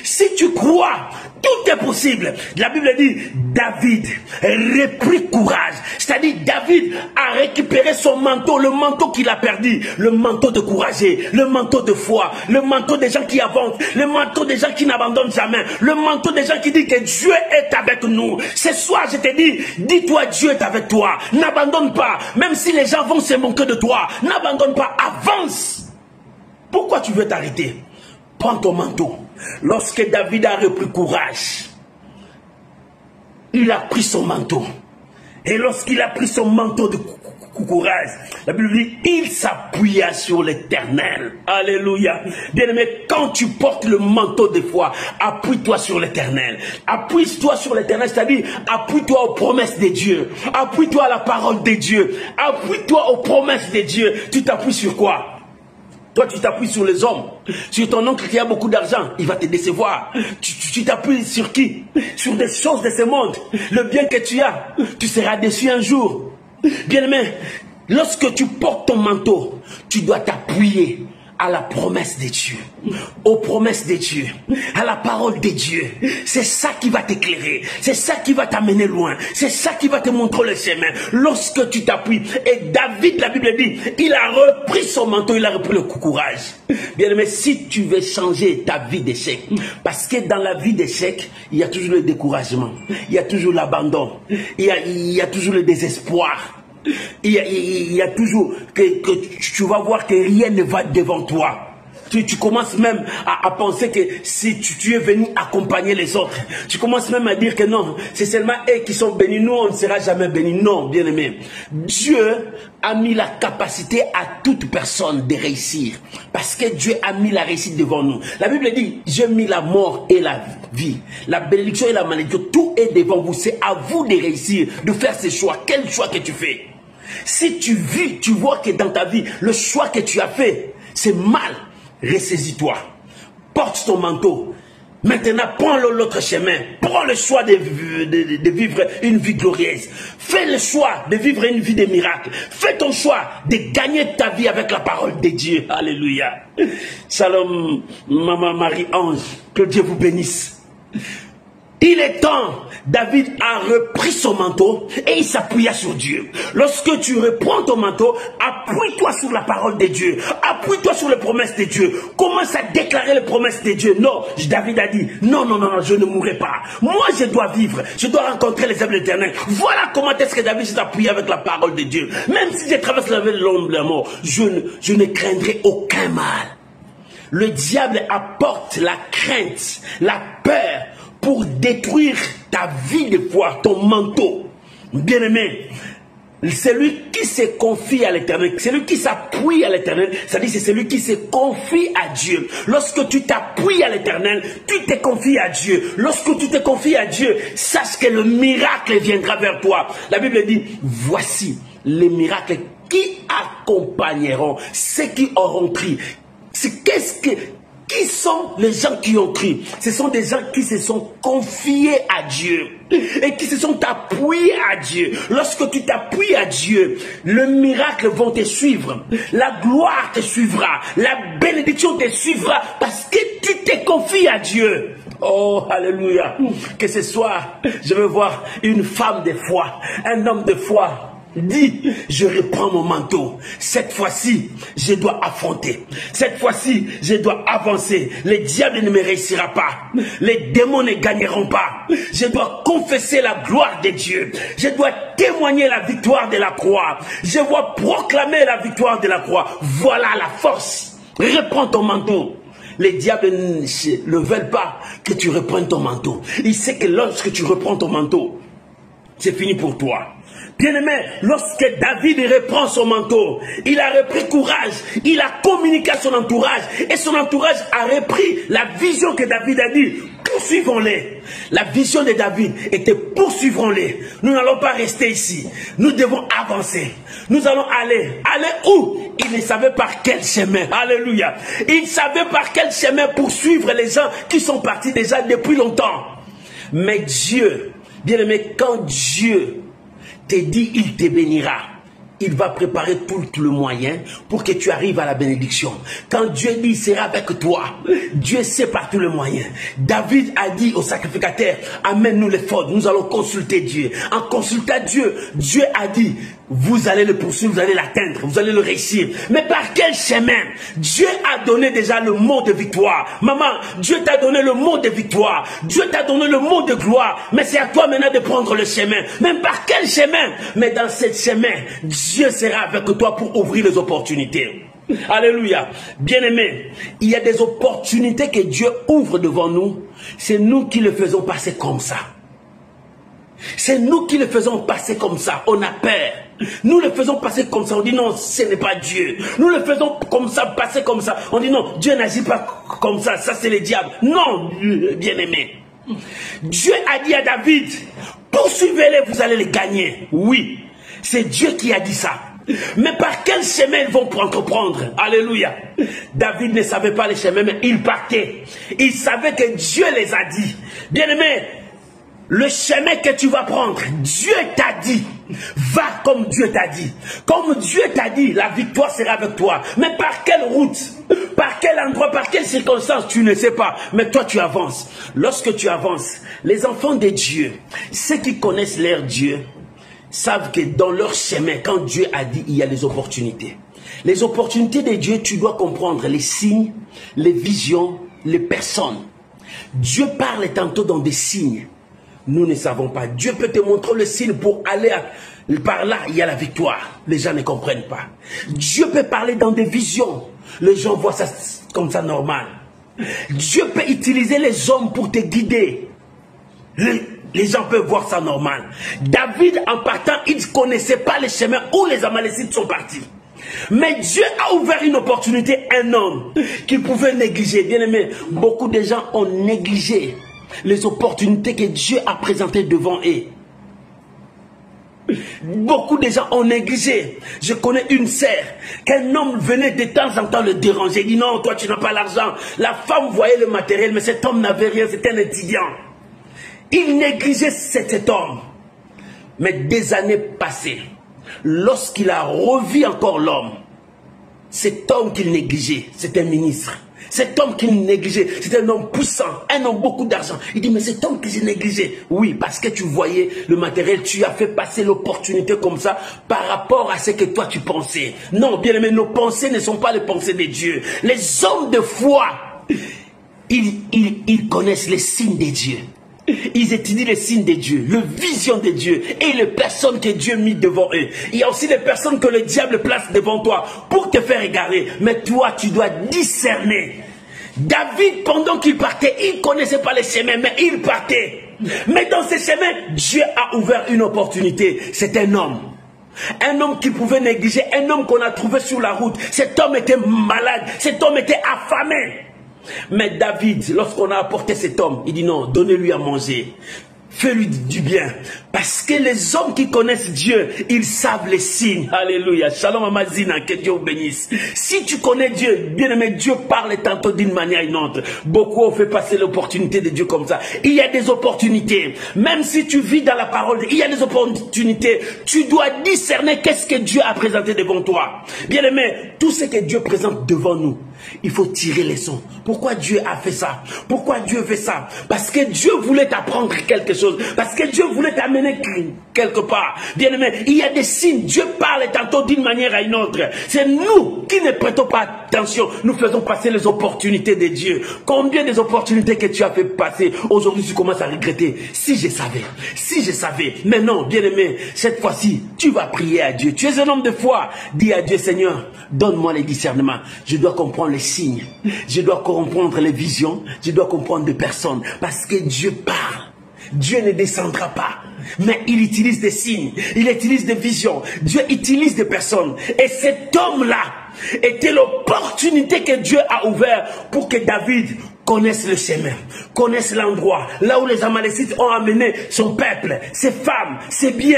[SPEAKER 1] Si tu crois, tout est possible. La Bible dit, David reprit courage. C'est-à-dire, David a récupéré son manteau, le manteau qu'il a perdu, le manteau de courageux, le manteau de foi, le manteau des gens qui avancent, le manteau des gens qui n'abandonnent jamais, le manteau des gens qui disent que Dieu est avec nous. Ce soir, je te dis, dis-toi, Dieu est avec toi. N'abandonne pas, même si les gens vont se moquer de toi. N'abandonne pas, avance. Pourquoi tu veux t'arrêter? Prends ton manteau. Lorsque David a repris courage, il a pris son manteau. Et lorsqu'il a pris son manteau de courage. La Bible dit, il s'appuya sur l'Éternel. Alléluia. Bien-aimé, quand tu portes le manteau de foi, appuie-toi sur l'Éternel. Appuie-toi sur l'Éternel, c'est-à-dire appuie-toi aux promesses de Dieu. Appuie-toi à la parole de Dieu. Appuie-toi aux promesses de Dieu. Tu t'appuies sur quoi? Toi, tu t'appuies sur les hommes, sur ton oncle qui a beaucoup d'argent, il va te décevoir. Tu t'appuies sur qui? Sur des choses de ce monde. Le bien que tu as, tu seras déçu un jour. Bien-aimé, lorsque tu portes ton manteau, tu dois t'appuyer à la promesse de Dieu, aux promesses de Dieu, à la parole de Dieu. C'est ça qui va t'éclairer, c'est ça qui va t'amener loin, c'est ça qui va te montrer le chemin. Lorsque tu t'appuies, et David, la Bible dit, il a repris son manteau, il a repris le courage. Bien aimé, si tu veux changer ta vie d'échec, parce que dans la vie d'échec, il y a toujours le découragement, il y a toujours l'abandon, il y a toujours le désespoir. Il y a toujours que tu vas voir que rien ne va devant toi. Tu commences même à penser que si tu es venu accompagner les autres, tu commences même à dire que non, c'est seulement eux qui sont bénis, nous on ne sera jamais bénis. Non, bien aimé, Dieu a mis la capacité à toute personne de réussir, parce que Dieu a mis la réussite devant nous. La Bible dit, j'ai mis la mort et la vie, la bénédiction et la malédiction, tout est devant vous. C'est à vous de réussir, de faire ces choix. Quel choix que tu fais? Si tu vis, tu vois que dans ta vie, le choix que tu as fait, c'est mal, ressaisis-toi. Porte ton manteau. Maintenant, prends l'autre chemin. Prends le choix de vivre une vie glorieuse. Fais le choix de vivre une vie de miracle. Fais ton choix de gagner ta vie avec la parole de Dieu. Alléluia. Shalom, maman Marie-Ange. Que Dieu vous bénisse. Il est temps, David a repris son manteau et il s'appuya sur Dieu. Lorsque tu reprends ton manteau, appuie-toi sur la parole de Dieu. Appuie-toi sur les promesses de Dieu. Commence à déclarer les promesses de Dieu. Non, David a dit, non, non, non, je ne mourrai pas. Moi, je dois vivre. Je dois rencontrer les œuvres de l'Éternel. Voilà comment est-ce que David s'est appuyé avec la parole de Dieu. Même si je traverse la vallée de l'ombre de la mort, je ne craindrai aucun mal. Le diable apporte la crainte, la peur, pour détruire ta vie de foi, ton manteau. Bien-aimé, celui qui se confie à l'Éternel, celui qui s'appuie à l'Éternel, c'est-à-dire c'est celui qui se confie à Dieu. Lorsque tu t'appuies à l'Éternel, tu te confies à Dieu. Lorsque tu te confies à Dieu, sache que le miracle viendra vers toi. La Bible dit, voici les miracles qui accompagneront ceux qui auront cru. Qui sont les gens qui ont cru? Ce sont des gens qui se sont confiés à Dieu et qui se sont appuyés à Dieu. Lorsque tu t'appuies à Dieu, le miracle va te suivre, la gloire te suivra, la bénédiction te suivra parce que tu te confies à Dieu. Oh, alléluia. Que ce soit, je veux voir une femme de foi, un homme de foi. Dis, je reprends mon manteau. Cette fois-ci, je dois affronter. Cette fois-ci, je dois avancer. Le diable ne me réussira pas. Les démons ne gagneront pas. Je dois confesser la gloire de Dieu. Je dois témoigner la victoire de la croix. Je dois proclamer la victoire de la croix. Voilà la force. Reprends ton manteau. Les diables ne veulent pas que tu reprennes ton manteau. Ils savent que lorsque tu reprends ton manteau, c'est fini pour toi. Bien-aimé, lorsque David reprend son manteau, il a repris courage, il a communiqué à son entourage, et son entourage a repris la vision que David a dit, poursuivons-les. La vision de David était poursuivons-les. Nous n'allons pas rester ici, nous devons avancer. Nous allons aller où? Il ne savait par quel chemin. Alléluia. Il savait par quel chemin poursuivre les gens qui sont partis déjà depuis longtemps. Mais Dieu, bien-aimé, quand Dieu te dit, il te bénira. Il va préparer tout le moyen pour que tu arrives à la bénédiction. Quand Dieu dit, il sera avec toi, Dieu sait par tous les moyens. David a dit au sacrificateur, amène-nous l'éphod, nous allons consulter Dieu. En consultant Dieu, Dieu a dit, vous allez le poursuivre, vous allez l'atteindre, vous allez le réussir. Mais par quel chemin? Dieu a donné déjà le mot de victoire. Maman, Dieu t'a donné le mot de victoire. Dieu t'a donné le mot de gloire. Mais c'est à toi maintenant de prendre le chemin. Même par quel chemin? Mais dans ce chemin, Dieu sera avec toi pour ouvrir les opportunités. Alléluia. Bien-aimé, il y a des opportunités que Dieu ouvre devant nous. C'est nous qui le faisons passer comme ça. C'est nous qui le faisons passer comme ça. On a peur. Nous le faisons passer comme ça. On dit non, ce n'est pas Dieu. Nous le faisons comme ça, passer comme ça. On dit non, Dieu n'agit pas comme ça. Ça, c'est le diable. Non, bien-aimé. Dieu a dit à David, poursuivez-les, vous allez les gagner. Oui, c'est Dieu qui a dit ça. Mais par quel chemin ils vont entreprendre? Alléluia. David ne savait pas les chemins, mais il partait. Il savait que Dieu les a dit. Bien-aimé, le chemin que tu vas prendre, Dieu t'a dit. Va comme Dieu t'a dit. Comme Dieu t'a dit, la victoire sera avec toi. Mais par quelle route? Par quel endroit? Par quelle circonstance? Tu ne sais pas. Mais toi, tu avances. Lorsque tu avances, les enfants de Dieu, ceux qui connaissent leur Dieu, savent que dans leur chemin, quand Dieu a dit, il y a les opportunités. Les opportunités de Dieu, tu dois comprendre les signes, les visions, les personnes. Dieu parle tantôt dans des signes. Nous ne savons pas. Dieu peut te montrer le signe pour aller par là, il y a la victoire. Les gens ne comprennent pas. Dieu peut parler dans des visions. Les gens voient ça comme ça normal. Dieu peut utiliser les hommes pour te guider. Les gens peuvent voir ça normal. David, en partant, il ne connaissait pas les chemins où les Amalécites sont partis. Mais Dieu a ouvert une opportunité, un homme qui pouvait négliger. Bien aimé, beaucoup de gens ont négligé les opportunités que Dieu a présentées devant eux. Beaucoup de gens ont négligé. Je connais une sœur qu'un homme venait de temps en temps le déranger. Il dit non, toi tu n'as pas l'argent. La femme voyait le matériel, mais cet homme n'avait rien, c'était un étudiant. Il négligeait cet homme. Mais des années passées, lorsqu'il a revu encore l'homme, cet homme qu'il négligeait, c'était un ministre. Cet homme qu'il négligeait, c'était un homme puissant, un homme beaucoup d'argent. Il dit, mais cet homme que j'ai négligé, oui, parce que tu voyais le matériel, tu as fait passer l'opportunité comme ça par rapport à ce que toi tu pensais. Non, bien aimé, nos pensées ne sont pas les pensées de Dieu. Les hommes de foi, ils connaissent les signes de Dieu. Ils étudient les signes de Dieu, le vision de Dieu et les personnes que Dieu a mis devant eux. Il y a aussi des personnes que le diable place devant toi pour te faire égarer. Mais toi, tu dois discerner. David, pendant qu'il partait, il ne connaissait pas les chemins, mais il partait. Mais dans ces chemins, Dieu a ouvert une opportunité. C'est un homme. Un homme qui pouvait négliger, un homme qu'on a trouvé sur la route. Cet homme était malade, cet homme était affamé. Mais David, lorsqu'on a apporté cet homme, il dit non, donnez-lui à manger. Fais-lui du bien. Parce que les hommes qui connaissent Dieu, ils savent les signes. Alléluia. Shalom Amazina, que Dieu vous bénisse. Si tu connais Dieu, bien aimé, Dieu parle tantôt d'une manière ou d'une autre. Beaucoup ont fait passer l'opportunité de Dieu comme ça. Il y a des opportunités. Même si tu vis dans la parole, il y a des opportunités. Tu dois discerner qu'est-ce que Dieu a présenté devant toi. Bien aimé, tout ce que Dieu présente devant nous, il faut tirer les leçons. Pourquoi Dieu a fait ça? Pourquoi Dieu fait ça? Parce que Dieu voulait t'apprendre quelque chose. Parce que Dieu voulait t'amener quelque part. Bien aimé, il y a des signes. Dieu parle tantôt d'une manière à une autre. C'est nous qui ne prêtons pas attention. Nous faisons passer les opportunités de Dieu. Combien des opportunités que tu as fait passer, aujourd'hui tu commences à regretter. Si je savais, si je savais. Mais non, bien aimé, cette fois-ci, tu vas prier à Dieu. Tu es un homme de foi. Dis à Dieu, Seigneur, donne-moi les discernements. Je dois comprendre les signes. Je dois comprendre les visions. Je dois comprendre des personnes. Parce que Dieu parle. Dieu ne descendra pas. Mais il utilise des signes. Il utilise des visions. Dieu utilise des personnes. Et cet homme-là était l'opportunité que Dieu a ouverte pour que David connaisse le chemin, connaisse l'endroit, là où les Amalécites ont amené son peuple, ses femmes, ses biens.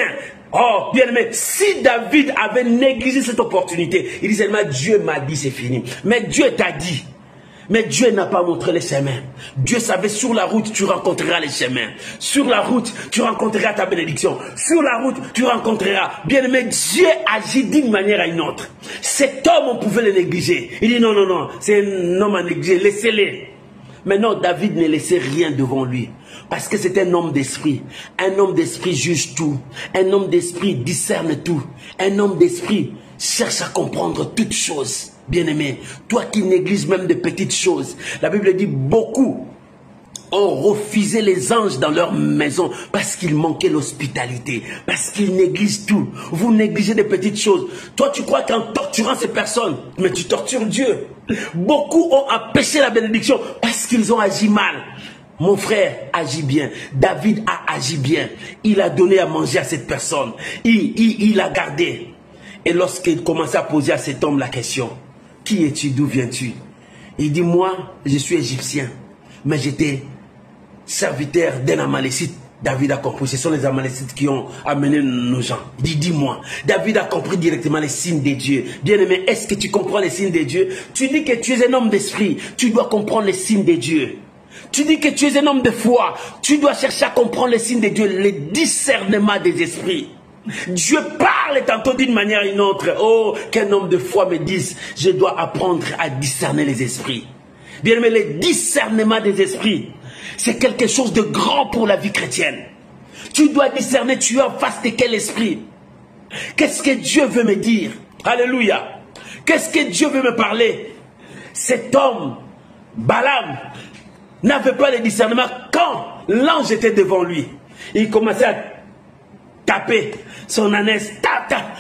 [SPEAKER 1] Oh, bien aimé, si David avait négligé cette opportunité, il disait, mais Dieu m'a dit, c'est fini. Mais Dieu t'a dit. Mais Dieu n'a pas montré les chemins. Dieu savait, sur la route, tu rencontreras les chemins. Sur la route, tu rencontreras ta bénédiction. Sur la route, tu rencontreras. Bien aimé, Dieu agit d'une manière à une autre. Cet homme, on pouvait le négliger. Il dit, non, non, non, c'est un homme à négliger, laissez-les. Mais non, David ne laissait rien devant lui. Parce que c'est un homme d'esprit. Un homme d'esprit juge tout. Un homme d'esprit discerne tout. Un homme d'esprit cherche à comprendre toutes choses. Bien-aimé, toi qui négliges même de petites choses. La Bible dit, beaucoup ont refusé les anges dans leur maison parce qu'ils manquaient l'hospitalité, parce qu'ils négligent tout. Vous négligez des petites choses. Toi, tu crois qu'en torturant ces personnes, mais tu tortures Dieu. Beaucoup ont empêché la bénédiction parce qu'ils ont agi mal. Mon frère agit bien. David a agi bien. Il a donné à manger à cette personne. Il a gardé. Et lorsqu'il commençait à poser à cet homme la question, qui es-tu, d'où viens-tu? Il dit, moi, je suis égyptien, mais j'étais serviteur d'un Amalécite. David a compris, ce sont les Amalécites qui ont amené nos gens. Il dit, dis-moi. David a compris directement les signes de Dieu. Bien-aimé, est-ce que tu comprends les signes de Dieu? Tu dis que tu es un homme d'esprit, tu dois comprendre les signes de Dieu. Tu dis que tu es un homme de foi, tu dois chercher à comprendre les signes de Dieu, les discernements des esprits. Dieu parle tantôt d'une manière ou d'une autre. Oh, qu'un homme de foi me dise, je dois apprendre à discerner les esprits. Bien-aimé, le discernement des esprits, c'est quelque chose de grand pour la vie chrétienne. Tu dois discerner, tu es en face de quel esprit? Qu'est-ce que Dieu veut me dire? Alléluia. Qu'est-ce que Dieu veut me parler? Cet homme, Balaam, n'avait pas le discernement quand l'ange était devant lui. Il commençait à taper son ânesse,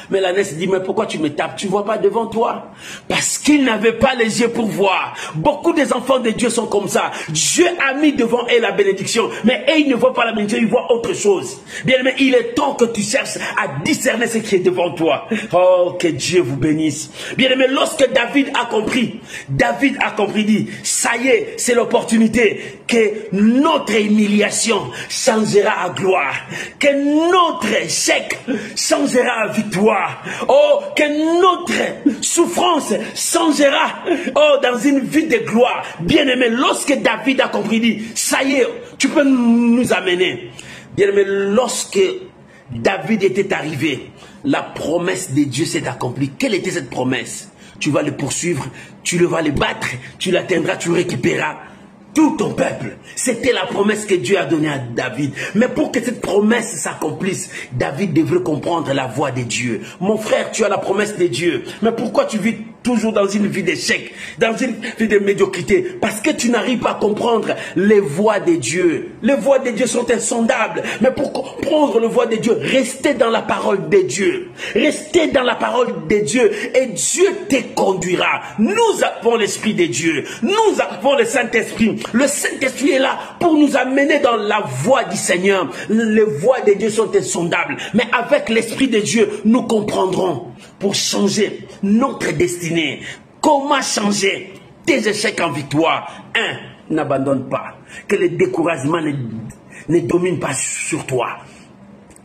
[SPEAKER 1] mais l'ânesse dit, mais pourquoi tu me tapes? Tu ne vois pas devant toi? Parce qu'il n'avait pas les yeux pour voir. Beaucoup des enfants de Dieu sont comme ça. Dieu a mis devant eux la bénédiction, mais eux, ils ne voient pas la bénédiction, ils voient autre chose. Bien aimé, il est temps que tu cherches à discerner ce qui est devant toi. Oh, que Dieu vous bénisse. Bien aimé, lorsque David a compris, dit, ça y est, c'est l'opportunité que notre humiliation changera à gloire, que notre échec changera à victoire, oh, que notre souffrance changera, oh, dans une vie de gloire. Bien aimé, lorsque David a compris, dit, ça y est, tu peux nous amener. Bien aimé, lorsque David était arrivé, la promesse de Dieu s'est accomplie. Quelle était cette promesse? Tu vas le poursuivre, tu le vas le battre, tu l'atteindras, tu récupéreras tout ton peuple. C'était la promesse que Dieu a donnée à David. Mais pour que cette promesse s'accomplisse, David devrait comprendre la voix de Dieu. Mon frère, tu as la promesse de Dieu. Mais pourquoi tu vis toujours dans une vie d'échec, dans une vie de médiocrité? Parce que tu n'arrives pas à comprendre les voix de Dieu. Les voix de Dieu sont insondables. Mais pour comprendre les voix de Dieu, restez dans la parole de Dieu. Restez dans la parole de Dieu et Dieu te conduira. Nous avons l'Esprit de Dieu. Nous avons le Saint-Esprit. Le Saint-Esprit est là pour nous amener dans la voie du Seigneur. Les voies de Dieu sont insondables. Mais avec l'Esprit de Dieu, nous comprendrons pour changer notre destinée. Comment changer tes échecs en victoire? 1. N'abandonne pas. Que le découragement ne domine pas sur toi.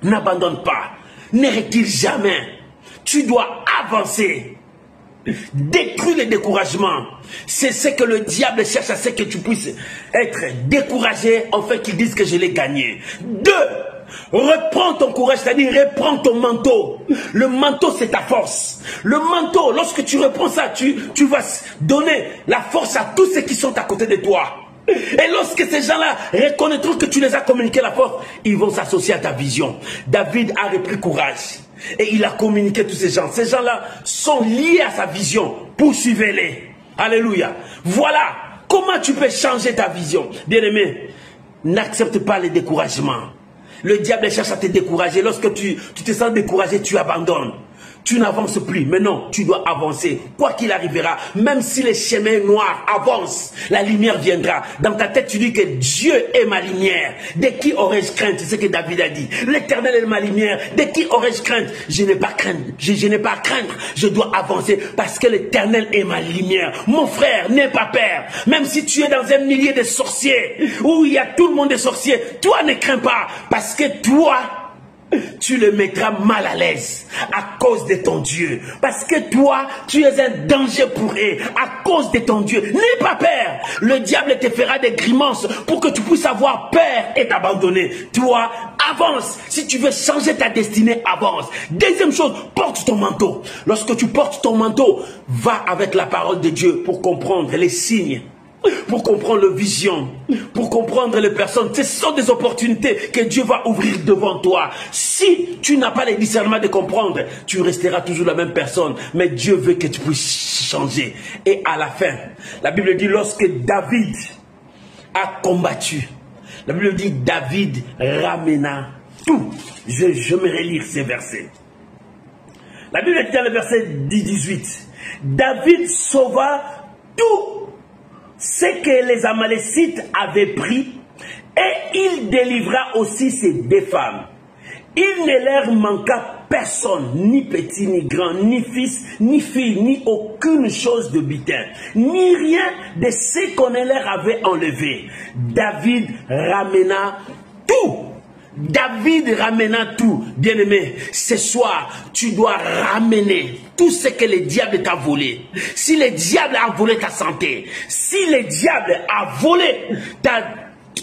[SPEAKER 1] N'abandonne pas. Ne recule jamais. Tu dois avancer. Détruis le découragement. C'est ce que le diable cherche, à ce que tu puisses être découragé, en fait qu'ils disent que je l'ai gagné. 2. Reprends ton courage, c'est-à-dire reprends ton manteau. Le manteau, c'est ta force. Le manteau, lorsque tu reprends ça, tu vas donner la force à tous ceux qui sont à côté de toi. Et lorsque ces gens-là reconnaîtront que tu les as communiqué la force, ils vont s'associer à ta vision. David a repris courage. Et il a communiqué tous ces gens. Ces gens-là sont liés à sa vision. Poursuivez-les. Alléluia. Voilà comment tu peux changer ta vision. Bien-aimé, n'accepte pas les découragements. Le diable cherche à te décourager. Lorsque tu te sens découragé, tu abandonnes. Tu n'avances plus. Mais non, tu dois avancer. Quoi qu'il arrivera, même si les chemins noirs avancent, la lumière viendra. Dans ta tête, tu dis que Dieu est ma lumière. De qui aurais-je crainte? C'est ce que David a dit. L'Éternel est ma lumière. De qui aurais-je crainte? Je n'ai pas crainte. Je n'ai pas à craindre. Je dois avancer parce que l'Éternel est ma lumière. Mon frère, n'aie pas peur. Même si tu es dans un milieu de sorciers, où il y a tout le monde des sorciers, toi ne crains pas. Parce que toi, tu le mettras mal à l'aise à cause de ton Dieu. Parce que toi, tu es un danger pour eux à cause de ton Dieu. N'aie pas peur. Le diable te fera des grimaces pour que tu puisses avoir peur et t'abandonner. Toi, avance. Si tu veux changer ta destinée, avance. Deuxième chose, porte ton manteau. Lorsque tu portes ton manteau, va avec la parole de Dieu pour comprendre les signes, pour comprendre la vision, pour comprendre les personnes. Ce sont des opportunités que Dieu va ouvrir devant toi. Si tu n'as pas les discernements de comprendre, tu resteras toujours la même personne. Mais Dieu veut que tu puisses changer. Et à la fin, la Bible dit, lorsque David a combattu, la Bible dit, David ramena tout. Je me relire ces versets. La Bible dit dans le verset 18, David sauva tout ce que les Amalécites avaient pris Et il délivra aussi ces 2 femmes. Il ne leur manqua personne, ni petit, ni grand, ni fils, ni fille, ni aucune chose de butin, ni rien de ce qu'on leur avait enlevé. David ramena tout. David ramena tout. Bien-aimé, ce soir, tu dois ramener tout ce que le diable t'a volé. Si le diable a volé ta santé, si le diable a volé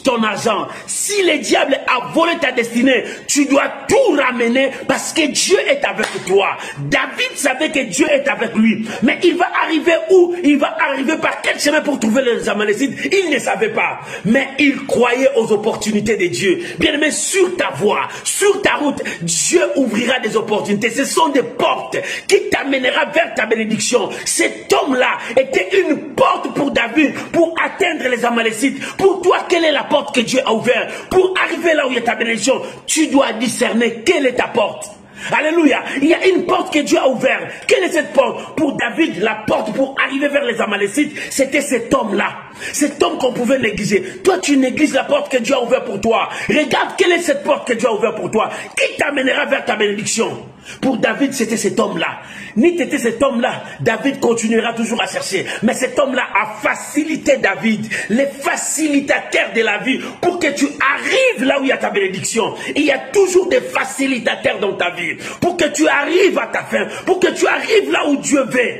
[SPEAKER 1] ton argent, si le diable a volé ta destinée, tu dois tout ramener parce que Dieu est avec toi. David savait que Dieu est avec lui, mais il va arriver où? Il va arriver par quel chemin pour trouver les Amalécites? Il ne savait pas, mais il croyait aux opportunités de Dieu. Bien-aimé, sur ta voie, sur ta route, Dieu ouvrira des opportunités. Ce sont des portes qui t'amènera vers ta bénédiction. Cet homme-là était une porte pour David, pour atteindre les Amalécites. Pour toi, quelle est la porte que Dieu a ouverte? Pour arriver là où il y a ta bénédiction, tu dois discerner quelle est ta porte. Alléluia. Il y a une porte que Dieu a ouverte. Quelle est cette porte? Pour David, la porte pour arriver vers les Amalécites, c'était cet homme-là. Cet homme qu'on pouvait négliger. Toi, tu négliges la porte que Dieu a ouverte pour toi. Regarde quelle est cette porte que Dieu a ouverte pour toi. Qui t'amènera vers ta bénédiction? Pour David, c'était cet homme-là. Ni t'étais cet homme-là, David continuera toujours à chercher. Mais cet homme-là a facilité David, les facilitateurs de la vie, pour que tu arrives là où il y a ta bénédiction. Il y a toujours des facilitateurs dans ta vie, pour que tu arrives à ta fin, pour que tu arrives là où Dieu veut.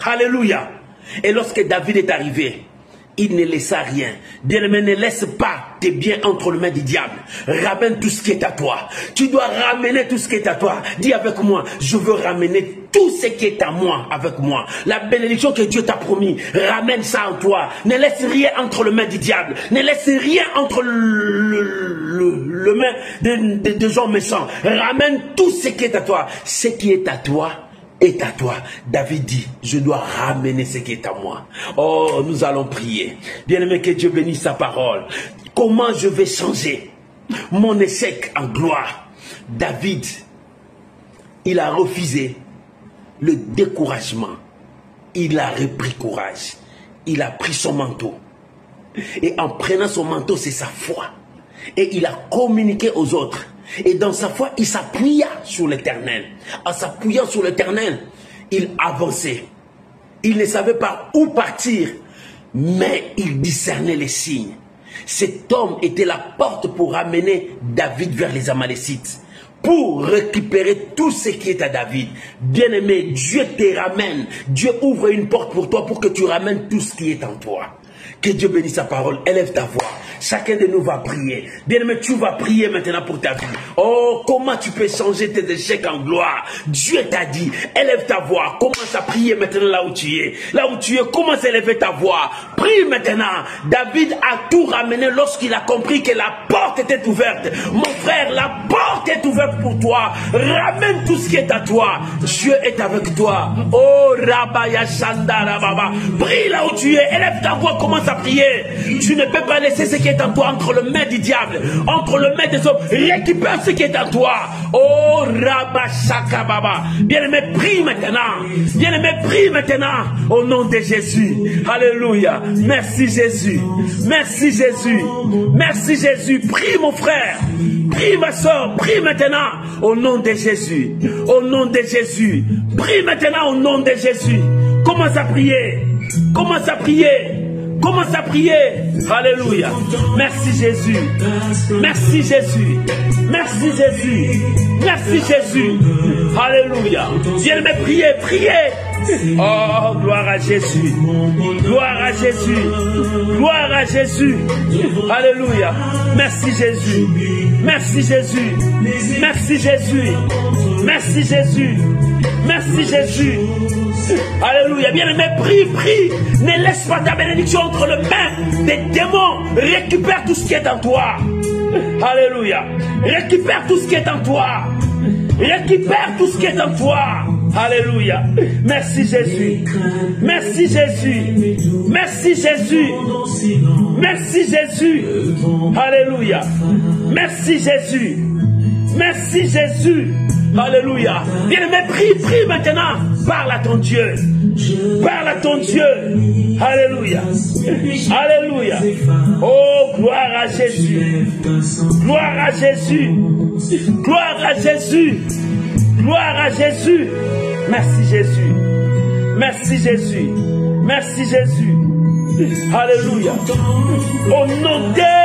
[SPEAKER 1] Alléluia. Et lorsque David est arrivé, il ne laissa rien. Bien-aimé, ne laisse pas tes biens entre les mains du diable. Ramène tout ce qui est à toi. Tu dois ramener tout ce qui est à toi. Dis avec moi, je veux ramener tout ce qui est à moi avec moi. La bénédiction que Dieu t'a promis, ramène ça en toi. Ne laisse rien entre les mains du diable. Ne laisse rien entre le main de gens méchants. Ramène tout ce qui est à toi. Ce qui est à toi est à toi. David dit, je dois ramener ce qui est à moi. Oh, nous allons prier. Bien-aimé, que Dieu bénisse sa parole. Comment je vais changer mon échec en gloire? David, il a refusé le découragement. Il a repris courage. Il a pris son manteau. Et en prenant son manteau, c'est sa foi. Et il a communiqué aux autres. Et dans sa foi, il s'appuya sur l'Éternel. En s'appuyant sur l'Éternel, il avançait. Il ne savait pas où partir, mais il discernait les signes. Cet homme était la porte pour amener David vers les Amalécites, pour récupérer tout ce qui est à David. Bien-aimé, Dieu te ramène. Dieu ouvre une porte pour toi pour que tu ramènes tout ce qui est en toi. Que Dieu bénisse sa parole. Élève ta voix. Chacun de nous va prier. Bien-aimé, tu vas prier maintenant pour ta vie. Oh, comment tu peux changer tes échecs en gloire? Dieu t'a dit, élève ta voix. Commence à prier maintenant là où tu es. Là où tu es, commence à élever ta voix. Prie maintenant. David a tout ramené lorsqu'il a compris que la porte était ouverte. Mon frère, la porte est ouverte pour toi. Ramène tout ce qui est à toi. Dieu est avec toi. Oh, Rabaya Shandara Baba. Prie là où tu es. Élève ta voix, commence à prier. Tu ne peux pas laisser ce qui est en toi entre les mains du diable, entre les mains des hommes. Récupère ce qui est en toi. Oh, Rabashaka Baba. Bien-aimé, prie maintenant. Bien-aimé, prie maintenant. Au nom de Jésus. Alléluia. Merci Jésus. Merci Jésus. Merci Jésus. Prie mon frère. Prie ma soeur. Prie maintenant. Au nom de Jésus. Au nom de Jésus. Prie maintenant au nom de Jésus. Commence à prier. Commence à prier. Commence à prier. Alléluia. Merci Jésus. Merci Jésus. Merci Jésus. Merci Jésus. Alléluia. Bien-aimé, priez, priez. Oh, gloire à Jésus. Gloire à Jésus. Gloire à Jésus. Alléluia. Merci Jésus. Merci Jésus. Merci Jésus. Merci Jésus. Merci Jésus. Alléluia. Bien-aimé, prie, prie. Ne laisse pas ta bénédiction entre les mains des démons. Récupère tout ce qui est en toi. Alléluia. Récupère tout ce qui est en toi. Récupère tout ce qui est en toi. Alléluia. Merci Jésus. Merci Jésus. Merci Jésus. Merci Jésus. Alléluia. Merci Jésus. Merci Jésus. Alléluia. Bien-aimé, prie, prie maintenant. Parle à ton Dieu. Parle à ton Dieu. Alléluia. Alléluia. Oh, gloire à Jésus. Gloire à Jésus. Gloire à Jésus. Gloire à Jésus. Merci Jésus. Merci Jésus. Merci Jésus. Alléluia. Au nom de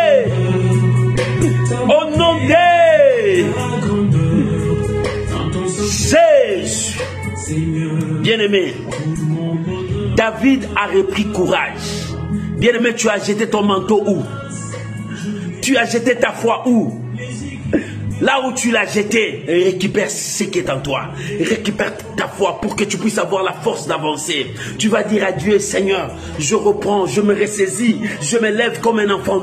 [SPEAKER 1] Jésus. Bien-aimé, David a repris courage. Bien-aimé, tu as jeté ton manteau où? Tu as jeté ta foi où? Là où tu l'as jeté, récupère ce qui est en toi. Récupère ta foi pour que tu puisses avoir la force d'avancer. Tu vas dire à Dieu, Seigneur, je reprends, je me ressaisis, je me lève comme un enfant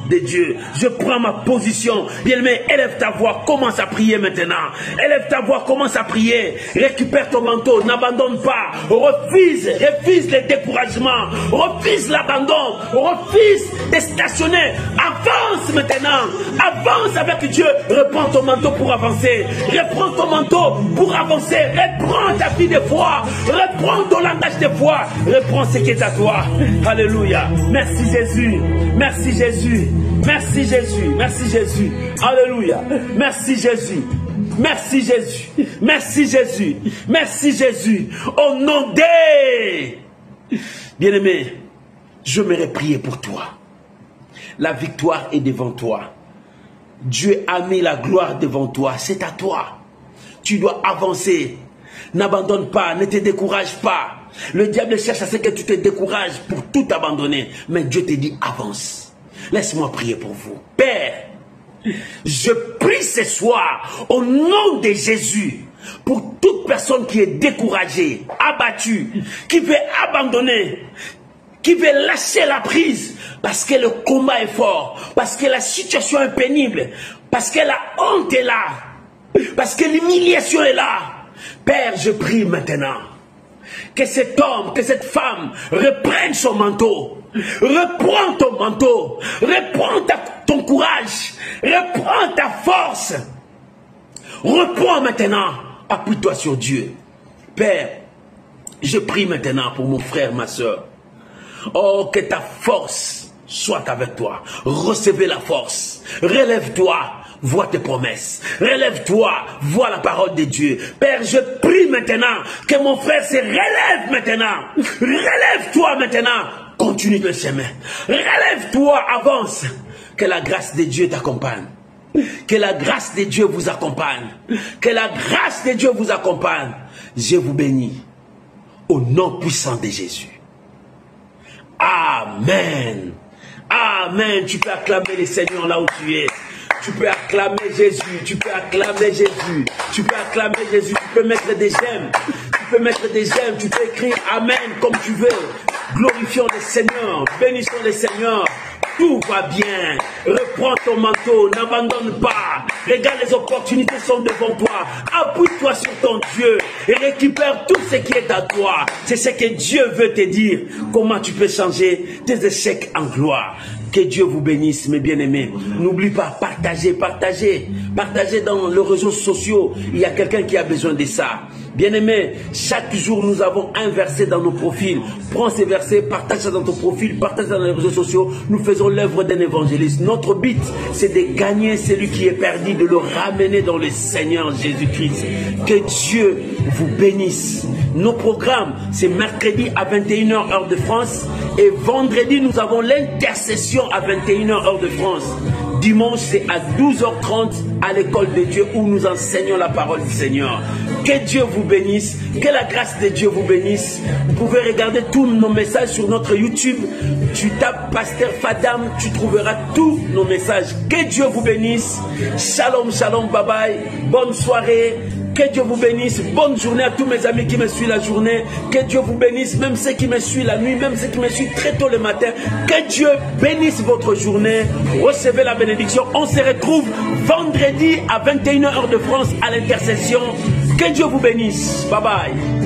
[SPEAKER 1] de Dieu. Je prends ma position. Bien-aimé, élève ta voix, commence à prier maintenant. Élève ta voix, commence à prier. Récupère ton manteau, n'abandonne pas. Refuse les découragements. Refuse l'abandon. Refuse de stationner. Avance maintenant. Avance avec Dieu. Reprends ton manteau pour avancer. Reprends ton manteau pour avancer. Reprends ta vie de foi. Reprends ton langage de foi. Reprends ce qui est à toi. Alléluia. Merci Jésus. Merci Jésus. Merci Jésus. Merci Jésus. Alléluia. Merci Jésus. Merci Jésus. Merci Jésus. Merci Jésus. Au nom de... Bien-aimé, je m'aurais prié pour toi. La victoire est devant toi. Dieu a mis la gloire devant toi. C'est à toi. Tu dois avancer. N'abandonne pas. Ne te décourage pas. Le diable cherche à ce que tu te décourages pour tout abandonner. Mais Dieu te dit avance. Laisse-moi prier pour vous. Père, je prie ce soir au nom de Jésus pour toute personne qui est découragée, abattue, qui veut abandonner, qui veut lâcher la prise parce que le combat est fort, parce que la situation est pénible, parce que la honte est là, parce que l'humiliation est là. Père, je prie maintenant que cet homme, que cette femme reprenne son manteau. Reprends ton manteau. Reprends ton courage. Reprends ta force. Reprends maintenant. Appuie-toi sur Dieu. Père, je prie maintenant pour mon frère, ma soeur. Oh, que ta force soit avec toi. Recevez la force. Relève-toi. Vois tes promesses. Relève-toi. Vois la parole de Dieu. Père, je prie maintenant que mon frère se relève maintenant. Relève-toi maintenant. Continue le chemin. Relève-toi, avance. Que la grâce de Dieu t'accompagne. Que la grâce de Dieu vous accompagne. Que la grâce de Dieu vous accompagne. Je vous bénis. Au nom puissant de Jésus. Amen. Amen. Tu peux acclamer le Seigneur là où tu es. Tu peux acclamer Jésus, tu peux acclamer Jésus, tu peux acclamer Jésus, tu peux mettre des j'aime, tu peux mettre des j'aime, tu peux écrire Amen comme tu veux. Glorifions le Seigneur, bénissons le Seigneur. Tout va bien. Reprends ton manteau, n'abandonne pas. Regarde, les opportunités sont devant toi. Appuie-toi sur ton Dieu et récupère tout ce qui est à toi. C'est ce que Dieu veut te dire. Comment tu peux changer tes échecs en gloire. Que Dieu vous bénisse, mes bien-aimés. N'oublie pas, partagez, partagez. Partagez dans les réseaux sociaux. Il y a quelqu'un qui a besoin de ça. Bien-aimés, chaque jour, nous avons un verset dans nos profils. Prends ces versets, partage ça dans ton profil, partage ça dans les réseaux sociaux. Nous faisons l'œuvre d'un évangéliste. Notre but, c'est de gagner celui qui est perdu, de le ramener dans le Seigneur Jésus-Christ. Que Dieu vous bénisse. Nos programmes, c'est mercredi à 21h heure de France. Et vendredi, nous avons l'intercession à 21h heure de France. Dimanche, c'est à 12h30 à l'école de Dieu où nous enseignons la parole du Seigneur. Que Dieu vous bénisse, que la grâce de Dieu vous bénisse. Vous pouvez regarder tous nos messages sur notre YouTube. Tu tapes Pasteur Fadam, tu trouveras tous nos messages. Que Dieu vous bénisse. Shalom, shalom, bye bye. Bonne soirée. Que Dieu vous bénisse. Bonne journée à tous mes amis qui me suivent la journée. Que Dieu vous bénisse, même ceux qui me suivent la nuit, même ceux qui me suivent très tôt le matin. Que Dieu bénisse votre journée. Recevez la bénédiction. On se retrouve vendredi à 21h heure de France à l'intercession. Que Dieu vous bénisse. Bye bye.